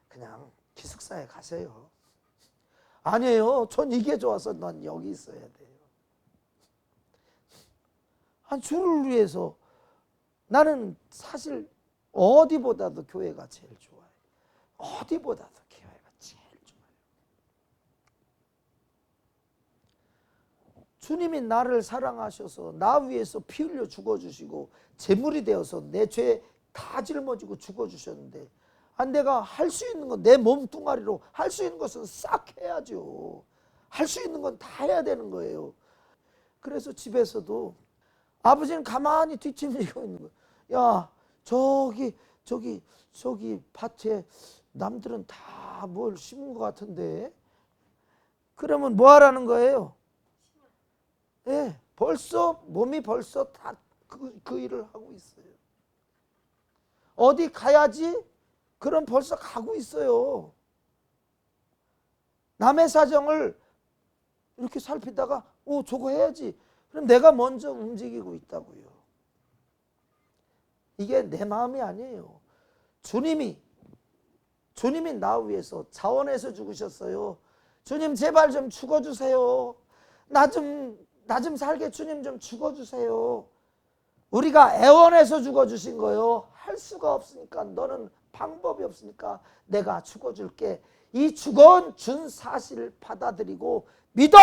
그냥 기숙사에 가세요. 아니에요. 전 이게 좋아서 난 여기 있어야 돼요. 주를 위해서 나는 사실 어디보다도 교회가 제일 좋아요. 어디보다도 교회가 제일 좋아요. 주님이 나를 사랑하셔서 나 위해서 피 흘려 죽어주시고 제물이 되어서 내 죄 다 짊어지고 죽어주셨는데 내가 할 수 있는 건 내 몸뚱아리로 할 수 있는 것은 싹 해야죠. 할 수 있는 건 다 해야 되는 거예요. 그래서 집에서도 아버지는 가만히 뒷짐지고 있는 거예요. 야, 저기 밭에 남들은 다 뭘 심은 것 같은데. 그러면 뭐 하라는 거예요? 예, 몸이 벌써 다 그 일을 하고 있어요. 어디 가야지? 그럼 벌써 가고 있어요. 남의 사정을 이렇게 살피다가 저거 해야지. 그럼 내가 먼저 움직이고 있다고요. 이게 내 마음이 아니에요. 주님이 나 위해서 자원해서 죽으셨어요. 주님 제발 좀 죽어주세요. 나 좀 살게 주님 좀 죽어주세요. 우리가 애원해서 죽어주신 거예요. 할 수가 없으니까 너는 방법이 없으니까 내가 죽어줄게. 이 죽어준 사실을 받아들이고 믿어.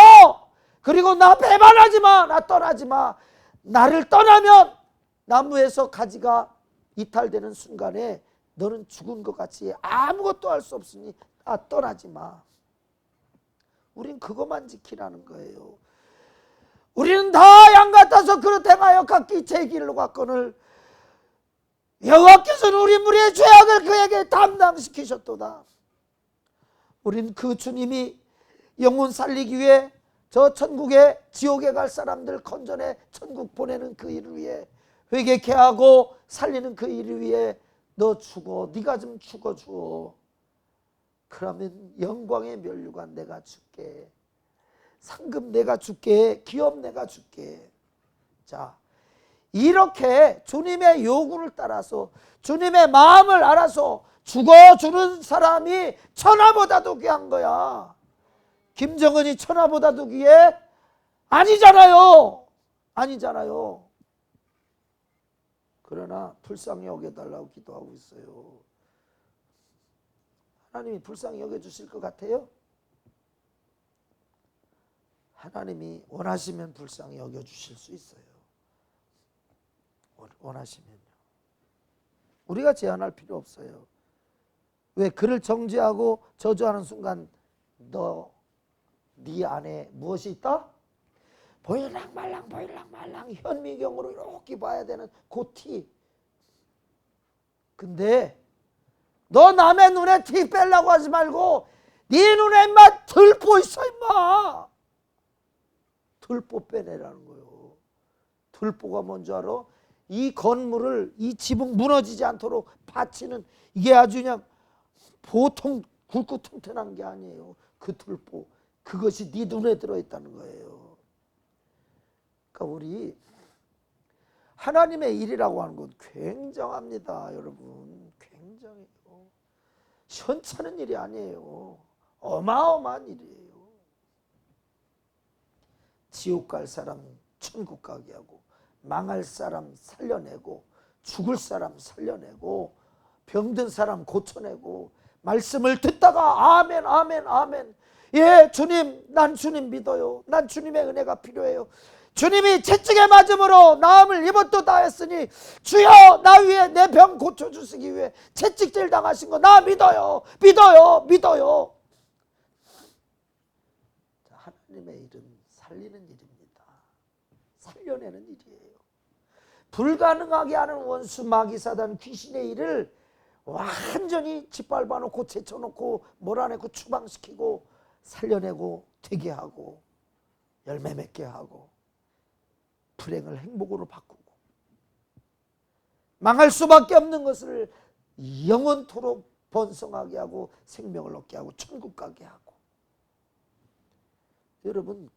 그리고 나 배반하지 마. 나 떠나지 마. 나를 떠나면 나무에서 가지가 이탈되는 순간에 너는 죽은 것 같이 아무것도 할 수 없으니 떠나지 마. 우린 그것만 지키라는 거예요. 우리는 다 양 같아서 그릇 행하여 각기 제 길로 갔거늘 여호와께서는 우리 무리의 죄악을 그에게 담당시키셨도다. 우린 그 주님이 영혼 살리기 위해 저 천국에 지옥에 갈 사람들 건져내 천국 보내는 그 일을 위해 회개케 하고 살리는 그 일을 위해 너 죽어. 네가 좀 죽어줘. 그러면 영광의 면류관 내가 줄게. 상금 내가 줄게. 기업 내가 줄게. 자, 이렇게 주님의 요구를 따라서 주님의 마음을 알아서 죽어주는 사람이 천하보다도 귀한 거야. 김정은이 천하보다도 귀해? 아니잖아요. 아니잖아요. 그러나 불쌍히 여겨달라고 기도하고 있어요. 하나님이 불쌍히 여겨주실 것 같아요? 하나님이 원하시면 불쌍히 여겨주실 수 있어요. 원하시면요. 우리가 제한할 필요 없어요. 왜? 그를 정죄하고 저주하는 순간 네 안에 무엇이 있다? 보일랑 말랑 현미경으로 이렇게 봐야 되는 그 티. 근데 너 남의 눈에 티 빼려고 하지 말고 네 눈에 인마 들보 있어 인마. 들보 빼내라는 거예요. 들보가 뭔지 알아? 이 건물을, 이 지붕 무너지지 않도록 받치는, 이게 아주 그냥 보통 굵고 튼튼한 게 아니에요. 그 들보, 그것이 네 눈에 들어있다는 거예요. 그러니까 우리 하나님의 일이라고 하는 건 굉장합니다. 여러분, 굉장해요. 현찮은 일이 아니에요. 어마어마한 일이에요. 지옥 갈 사람 천국 가게 하고, 망할 사람 살려내고, 죽을 사람 살려내고, 병든 사람 고쳐내고, 말씀을 듣다가 아멘 아멘 아멘, 예 주님, 난 주님 믿어요. 난 주님의 은혜가 필요해요. 주님이 채찍에 맞음으로 나음을 입었도 다 했으니 주여 나 위에 내 병 고쳐주시기 위해 채찍질 당하신 거 나 믿어요. 믿어요. 하나님의 일은 살리는 일입니다. 살려내는 일이에요. 불가능하게 하는 원수 마귀 사단 귀신의 일을 완전히 짓밟아 놓고 제쳐놓고 몰아내고 추방시키고 살려내고 되게 하고 열매 맺게 하고 불행을 행복으로 바꾸고 망할 수밖에 없는 것을 영원토록 번성하게 하고 생명을 얻게 하고 천국 가게 하고. 여러분,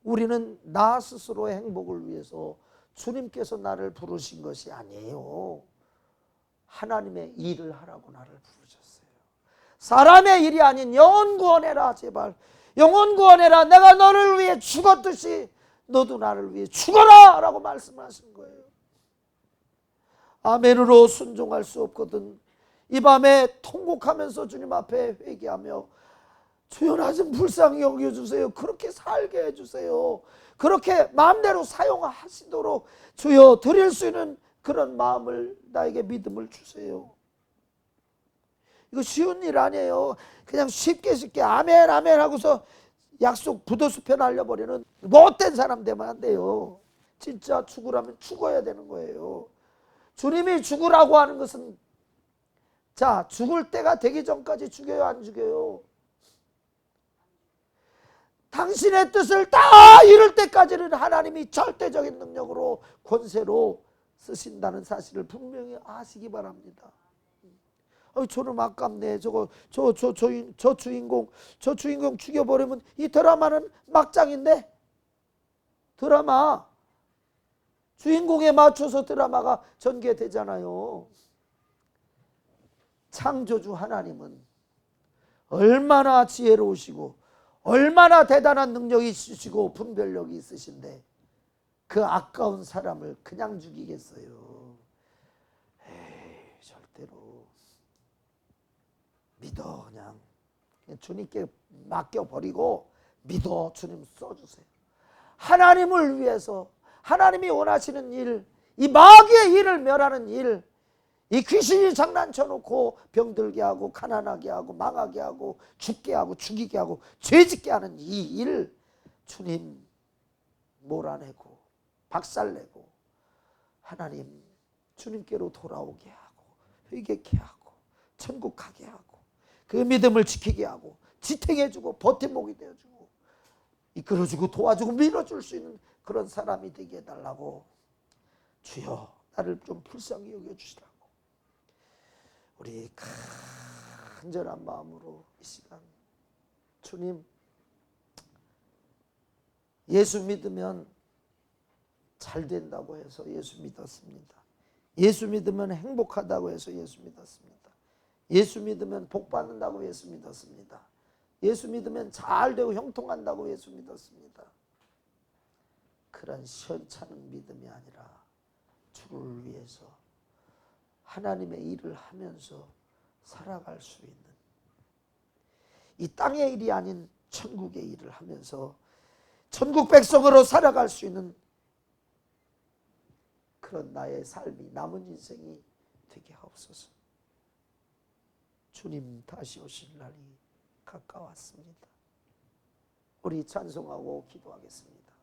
우리는 나 스스로의 행복을 위해서 주님께서 나를 부르신 것이 아니에요. 하나님의 일을 하라고 나를 부르셨어요. 사람의 일이 아닌 영혼 구원해라. 제발 영혼 구원해라. 내가 너를 위해 죽었듯이 너도 나를 위해 죽어라 라고 말씀하신 거예요. 아멘으로 순종할 수 없거든. 이 밤에 통곡하면서 주님 앞에 회개하며 주여 나 좀 불쌍히 여겨주세요. 그렇게 살게 해주세요. 그렇게 마음대로 사용하시도록 주여 드릴 수 있는 그런 마음을, 나에게 믿음을 주세요. 이거 쉬운 일 아니에요. 그냥 쉽게 아멘 아멘 하고서 약속 부도수표 날려버리는 못된 사람 되면 안 돼요. 진짜 죽으라면 죽어야 되는 거예요. 주님이 죽으라고 하는 것은, 자, 죽을 때가 되기 전까지 죽여요, 안 죽여요? 당신의 뜻을 다 이룰 때까지는 하나님이 절대적인 능력으로 권세로 쓰신다는 사실을 분명히 아시기 바랍니다. 저는 아깝네. 저 주인공 죽여버리면 이 드라마는 막장인데, 드라마 주인공에 맞춰서 드라마가 전개되잖아요. 창조주 하나님은 얼마나 지혜로우시고 얼마나 대단한 능력이 있으시고 분별력이 있으신데 그 아까운 사람을 그냥 죽이겠어요? 에이, 절대로. 믿어. 그냥 주님께 맡겨버리고 믿어. 주님 써주세요. 하나님을 위해서, 하나님이 원하시는 일, 이 마귀의 일을 멸하는 일, 이 귀신이 장난쳐놓고 병들게 하고 가난하게 하고 망하게 하고 죽게 하고 죽이게 하고 죄짓게 하는 이 일, 주님 몰아내고 박살내고 하나님 주님께로 돌아오게 하고 회개케 하고 천국 가게 하고 그 믿음을 지키게 하고 지탱해주고 버팀목이 되어주고 이끌어주고 도와주고 밀어줄 수 있는 그런 사람이 되게 해달라고, 주여 나를 좀 불쌍히 여겨주시라고 우리 간절한 마음으로 이 시간, 주님, 예수 믿으면 잘 된다고 해서 예수 믿었습니다. 예수 믿으면 행복하다고 해서 예수 믿었습니다. 예수 믿으면 복 받는다고 예수 믿었습니다. 예수 믿으면 잘 되고 형통한다고 예수 믿었습니다. 그런 시원찮은 믿음이 아니라 주를 위해서 하나님의 일을 하면서 살아갈 수 있는, 이 땅의 일이 아닌 천국의 일을 하면서 천국 백성으로 살아갈 수 있는 그런 나의 삶이, 남은 인생이 되게 하옵소서. 주님 다시 오실 날이 가까웠습니다. 우리 찬송하고 기도하겠습니다.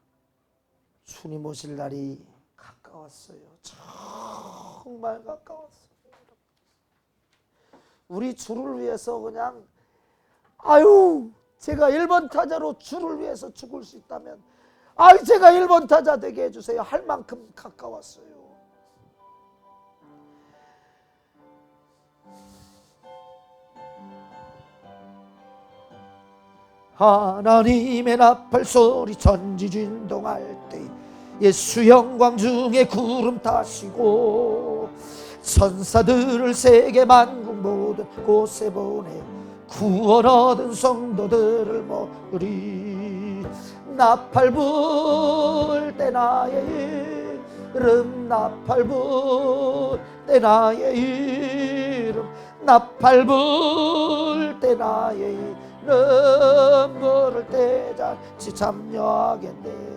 주님 오실 날이 가까웠어요. 정말 가까웠어요. 우리 주를 위해서 그냥 제가 1번 타자로 주를 위해서 죽을 수 있다면 제가 1번 타자 되게 해주세요 할 만큼 가까웠어요. 하나님의 나팔 소리 전지진동할 때 예수 영광 중에 구름 타시고 천사들을 세계 만국 모든 곳에 보내 구원 얻은 성도들을 모으리. 나팔 불 때 나의 이름 나팔 불 때 나의 이름 나팔 불 때 나의 이름 부를 때 잔치 참여하겠네.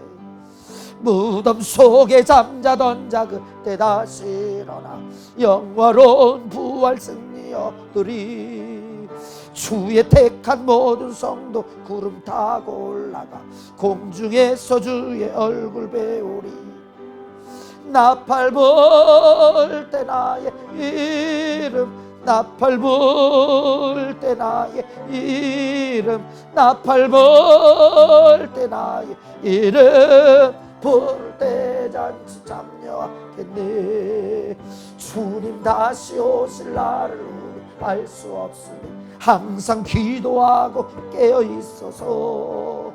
무덤 속에 잠자던 자 그때 다시 일어나 영화로운 부활 승리 얻으리. 주의 택한 모든 성도 구름 타고 올라가 공중에서 주의 얼굴 배우리. 나팔 불 때 나의 이름 나팔 불 때 나의 이름 나팔 불 때 나의 이름 부를 때 잔치 참여하겠네. 주님 다시 오실 날을 우리 알 수 없으니 항상 기도하고 깨어있어서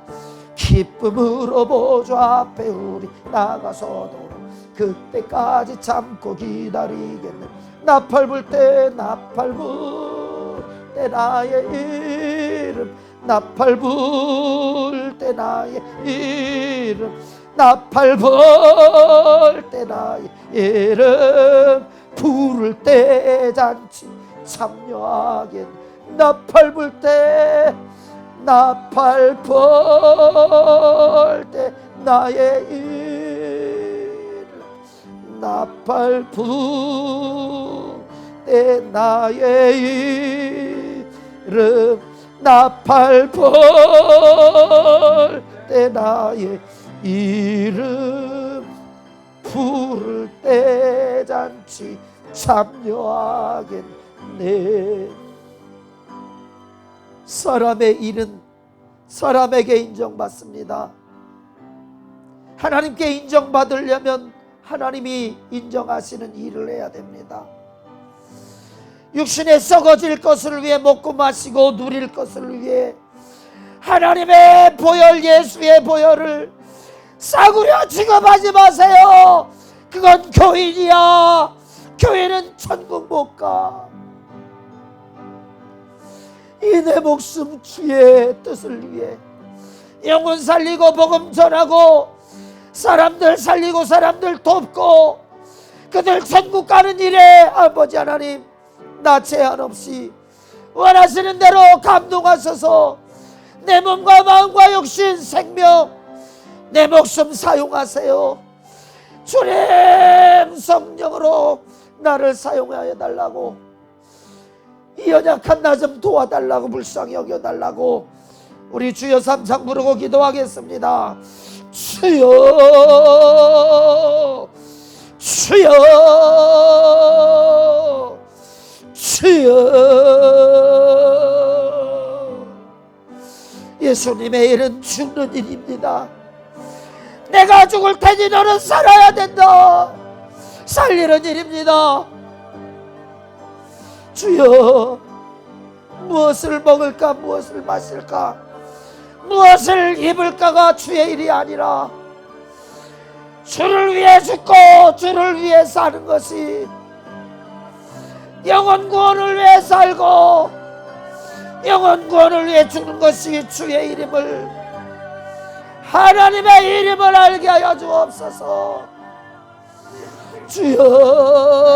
기쁨으로 보좌 앞에 우리 나가서도록 그때까지 참고 기다리겠네. 나팔 불 때 나팔 불 때 나의 이름 나팔 불 때 나의 이름 나팔 불 때 나의 이름 부를 때 잔치 참여하겠네. 나팔 불 때 나팔 불 때 나의 이름 나팔 불 때 나의 이름 나팔 불 때 나의 이름 부를 때 잔치 참여하겠네. 사람의 일은 사람에게 인정받습니다. 하나님께 인정받으려면 하나님이 인정하시는 일을 해야 됩니다. 육신에 썩어질 것을 위해 먹고 마시고 누릴 것을 위해 하나님의 보혈 예수의 보혈을 싸구려 취급하지 마세요. 그건 교인이야. 교인은 천국 못 가. 이 내 목숨 주의 뜻을 위해 영혼 살리고 복음 전하고 사람들 살리고 사람들 돕고 그들 천국 가는 일에 아버지 하나님 나 제한 없이 원하시는 대로 감동하셔서 내 몸과 마음과 육신 생명 내 목숨 사용하세요. 주님 성령으로 나를 사용하여 달라고 이 연약한 나 좀 도와달라고 불쌍히 여겨달라고 우리 주여 삼창 부르고 기도하겠습니다. 주여 주여 주여. 예수님의 일은 죽는 일입니다. 내가 죽을 테니 너는 살아야 된다. 살리는 일입니다. 주여 무엇을 먹을까 무엇을 마실까 무엇을 입을까가 주의 일이 아니라 주를 위해 죽고 주를 위해 사는 것이 영혼 구원을 위해 살고 영혼 구원을 위해 죽는 것이 주의 이름을 하나님의 이름을 알게 하여 주옵소서. 주여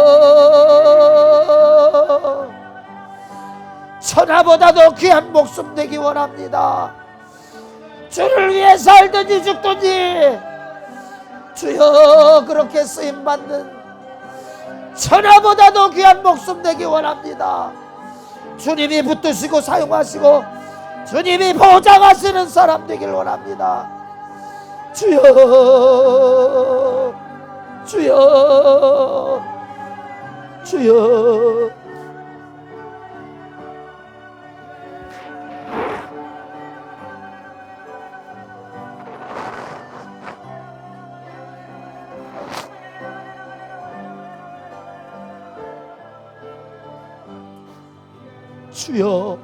천하보다도 귀한 목숨 되기 원합니다. 주를 위해 살든지 죽든지 주여 그렇게 쓰임받는 천하보다도 귀한 목숨 되기 원합니다. 주님이 붙드시고 사용하시고 주님이 보장하시는 사람 되길 원합니다. 주여, 주여, 주여. 주여,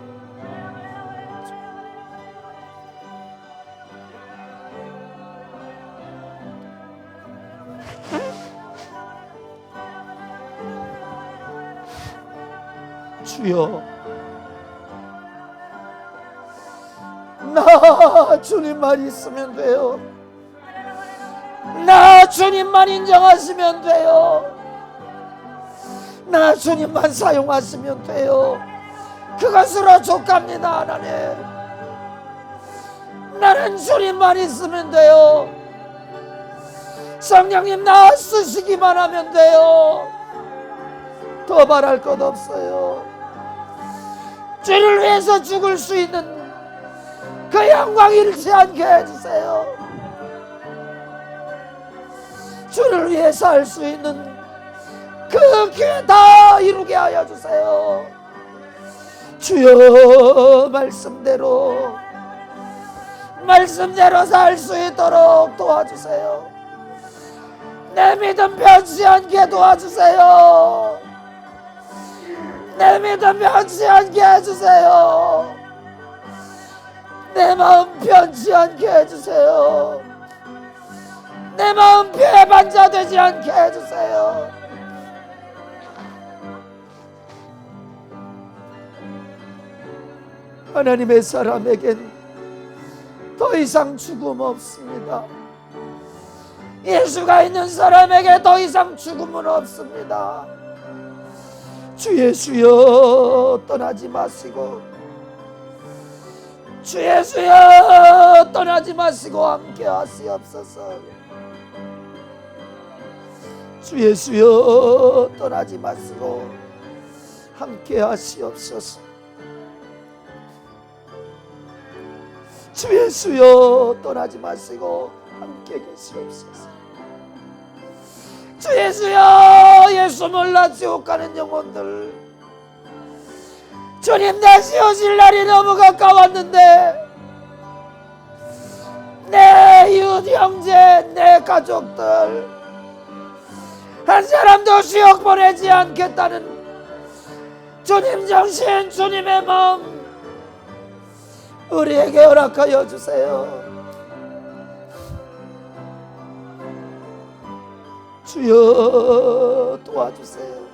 주여, 나 주님만 있으면 돼요. 나 주님만 인정하시면 돼요. 나 주님만 사용하시면 돼요. 그것으로 족합니다. 하나님, 나는 주님만 있으면 돼요. 성령님 나 쓰시기만 하면 돼요. 더 바랄 것 없어요. 주를 위해서 죽을 수 있는 그 영광 잃지 않게 해주세요. 주를 위해서 할 수 있는 그 기회 다 이루게 하여 주세요. 주여, 말씀대로 살 수 있도록 도와주세요. 내 믿음 변치 않게 도와주세요. 내 믿음 변치 않게 해주세요. 내 마음 변치 않게 해주세요. 내 마음 배반자 되지 않게 해주세요. 하나님의 사람에겐 더 이상 죽음 없습니다. 예수가 있는 사람에게 더 이상 죽음은 없습니다. 주 예수여, 떠나지 마시고, 주 예수여, 떠나지 마시고 함께 하시옵소서. 주 예수여, 떠나지 마시고 함께 하시옵소서. 주 예수여, 떠나지 마시고 함께 계시옵소서. 주 예수여, 예수 몰라 지옥 가는 영혼들, 주님 다시 오실 날이 너무 가까웠는데 내 이웃 형제, 내 가족들 한 사람도 지옥 보내지 않겠다는 주님 정신, 주님의 마음 우리에게 허락하여 주세요. 주여, 도와주세요.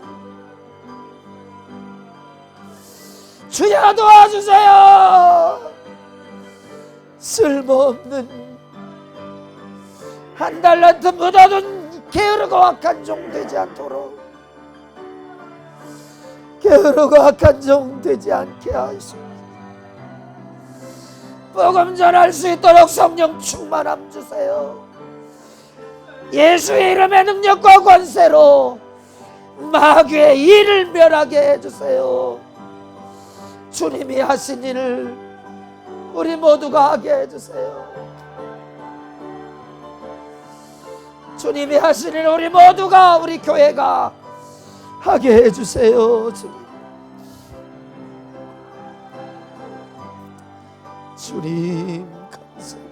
주여, 도와주세요. 쓸모없는 한 달란트 묻어둔 게으르고 악한 종 되지 않도록, 게으르고 악한 종 되지 않게 하시옵소서. 복음 전할 수 있도록 성령 충만함 주세요. 예수의 이름의 능력과 권세로 마귀의 일을 멸하게 해주세요. 주님이 하신 일을 우리 모두가 하게 해주세요. 주님이 하신 일을 우리 모두가, 우리 교회가 하게 해주세요. 주님 감사합니다.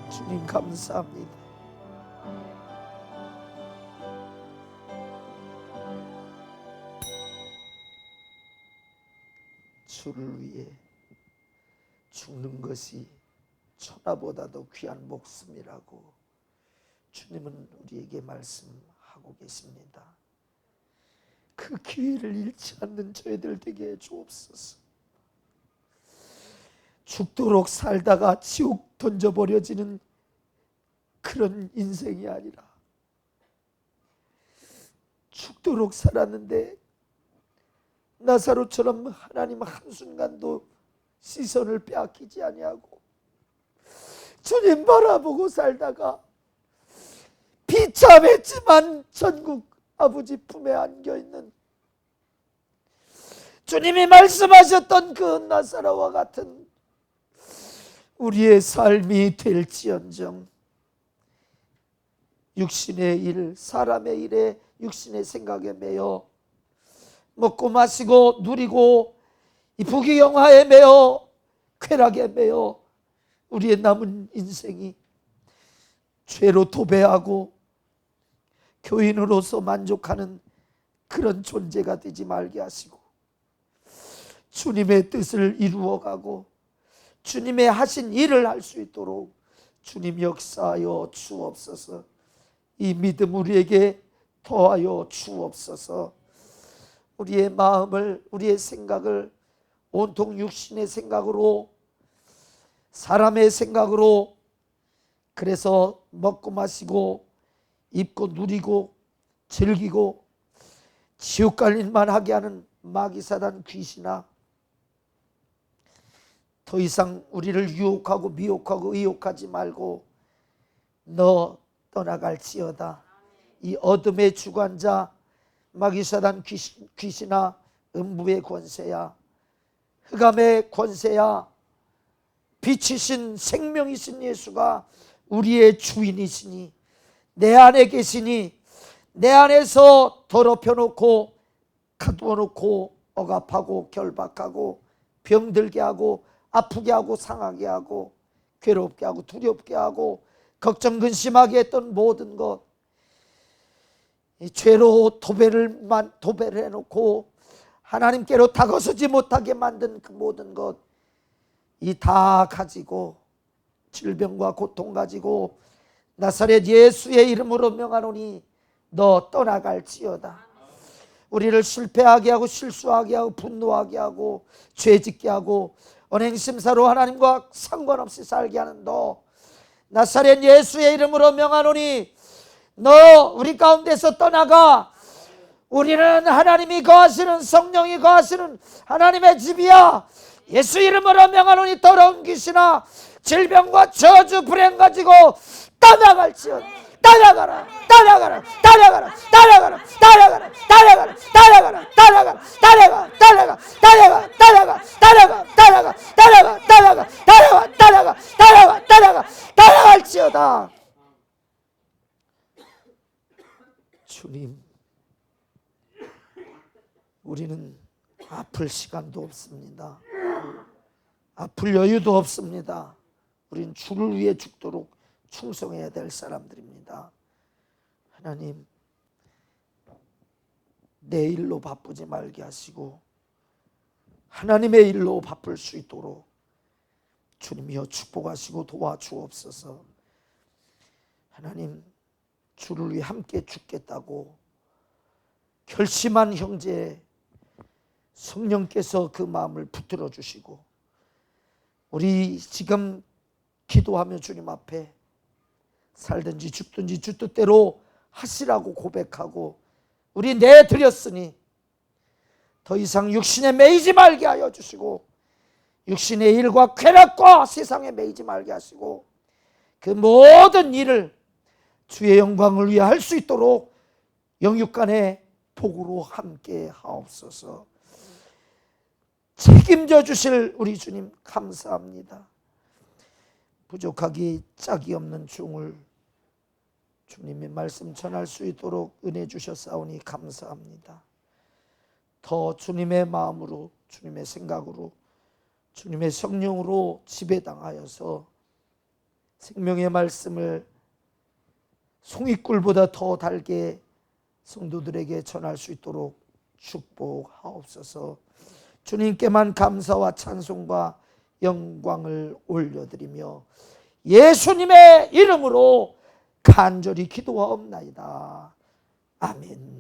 주님 감사합니다. 주를 위해 죽는 것이 천하보다도 귀한 목숨이라고 주님은 우리에게 말씀하고 계십니다. 그 기회를 잃지 않는 저희들 되게 해 주옵소서. 죽도록 살다가 지옥 던져버려지는 그런 인생이 아니라 죽도록 살았는데 나사로처럼 하나님 한순간도 시선을 빼앗기지 아니하고 주님 바라보고 살다가 비참했지만 전국 아버지 품에 안겨있는 주님이 말씀하셨던 그 나사로와 같은 우리의 삶이 될지언정 육신의 일, 사람의 일에 육신의 생각에 매여 먹고 마시고 누리고 이 부귀영화에 매여 쾌락에 매여 우리의 남은 인생이 죄로 도배하고 교인으로서 만족하는 그런 존재가 되지 말게 하시고 주님의 뜻을 이루어가고 주님의 하신 일을 할 수 있도록 주님 역사하여 주옵소서. 이 믿음 우리에게 더하여 주옵소서. 우리의 마음을, 우리의 생각을 온통 육신의 생각으로, 사람의 생각으로, 그래서 먹고 마시고 입고 누리고 즐기고 지옥 갈 일만 하게 하는 마귀사단 귀신아, 더 이상 우리를 유혹하고 미혹하고 의혹하지 말고 너 떠나갈지어다. 이 어둠의 주관자 마귀사단 귀신아, 음부의 권세야, 흑암의 권세야, 빛이신 생명이신 예수가 우리의 주인이시니 내 안에 계시니 내 안에서 더럽혀 놓고 가두어 놓고 억압하고 결박하고 병들게 하고 아프게 하고 상하게 하고 괴롭게 하고 두렵게 하고 걱정 근심하게 했던 모든 것, 이 죄로 도배를 해놓고 하나님께로 다가서지 못하게 만든 그 모든 것, 이 다 가지고 질병과 고통 가지고 나사렛 예수의 이름으로 명하노니 너 떠나갈지어다. 우리를 실패하게 하고 실수하게 하고 분노하게 하고 죄짓게 하고 언행심사로 하나님과 상관없이 살게 하는 너, 나사렛 예수의 이름으로 명하노니 너 우리 가운데서 떠나가. 우리는 하나님이 거하시는, 성령이 거하시는 하나님의 집이야. 예수 이름으로 명하노니 더러운 귀신아, 질병과 저주 불행 가지고 떠나갈지어다. 따라가라, 따라가라, 따라가라, 따라가라, 따라가라, 따라가라, 따라가라, 따라가, 따라가, 따라가, 따라가, 따라가, 따라가, 따라가, 따라가, 따라가, 따라가, 따라가, 따라가, 따라가, 따라갈지어다. 주님, 우리는 아플 시간도 없습니다. 아플 여유도 없습니다. 우리는 주를 위해 죽도록 충성해야 될 사람들입니다. 하나님, 내 일로 바쁘지 말게 하시고 하나님의 일로 바쁠 수 있도록 주님이여 축복하시고 도와주옵소서. 하나님, 주를 위해 함께 죽겠다고 결심한 형제 성령께서 그 마음을 붙들어 주시고 우리 지금 기도하며 주님 앞에 살든지 죽든지 주 뜻대로 하시라고 고백하고 우리 내드렸으니 더 이상 육신에 매이지 말게 하여 주시고 육신의 일과 쾌락과 세상에 매이지 말게 하시고 그 모든 일을 주의 영광을 위해 할 수 있도록 영육간의 복으로 함께 하옵소서. 책임져 주실 우리 주님 감사합니다. 부족하기 짝이 없는 중을 주님의 말씀 전할 수 있도록 은혜 주셨사오니 감사합니다. 더 주님의 마음으로, 주님의 생각으로, 주님의 성령으로 지배당하여서 생명의 말씀을 송이꿀보다 더 달게 성도들에게 전할 수 있도록 축복하옵소서. 주님께만 감사와 찬송과 영광을 올려드리며 예수님의 이름으로 간절히 기도하옵나이다. 아멘.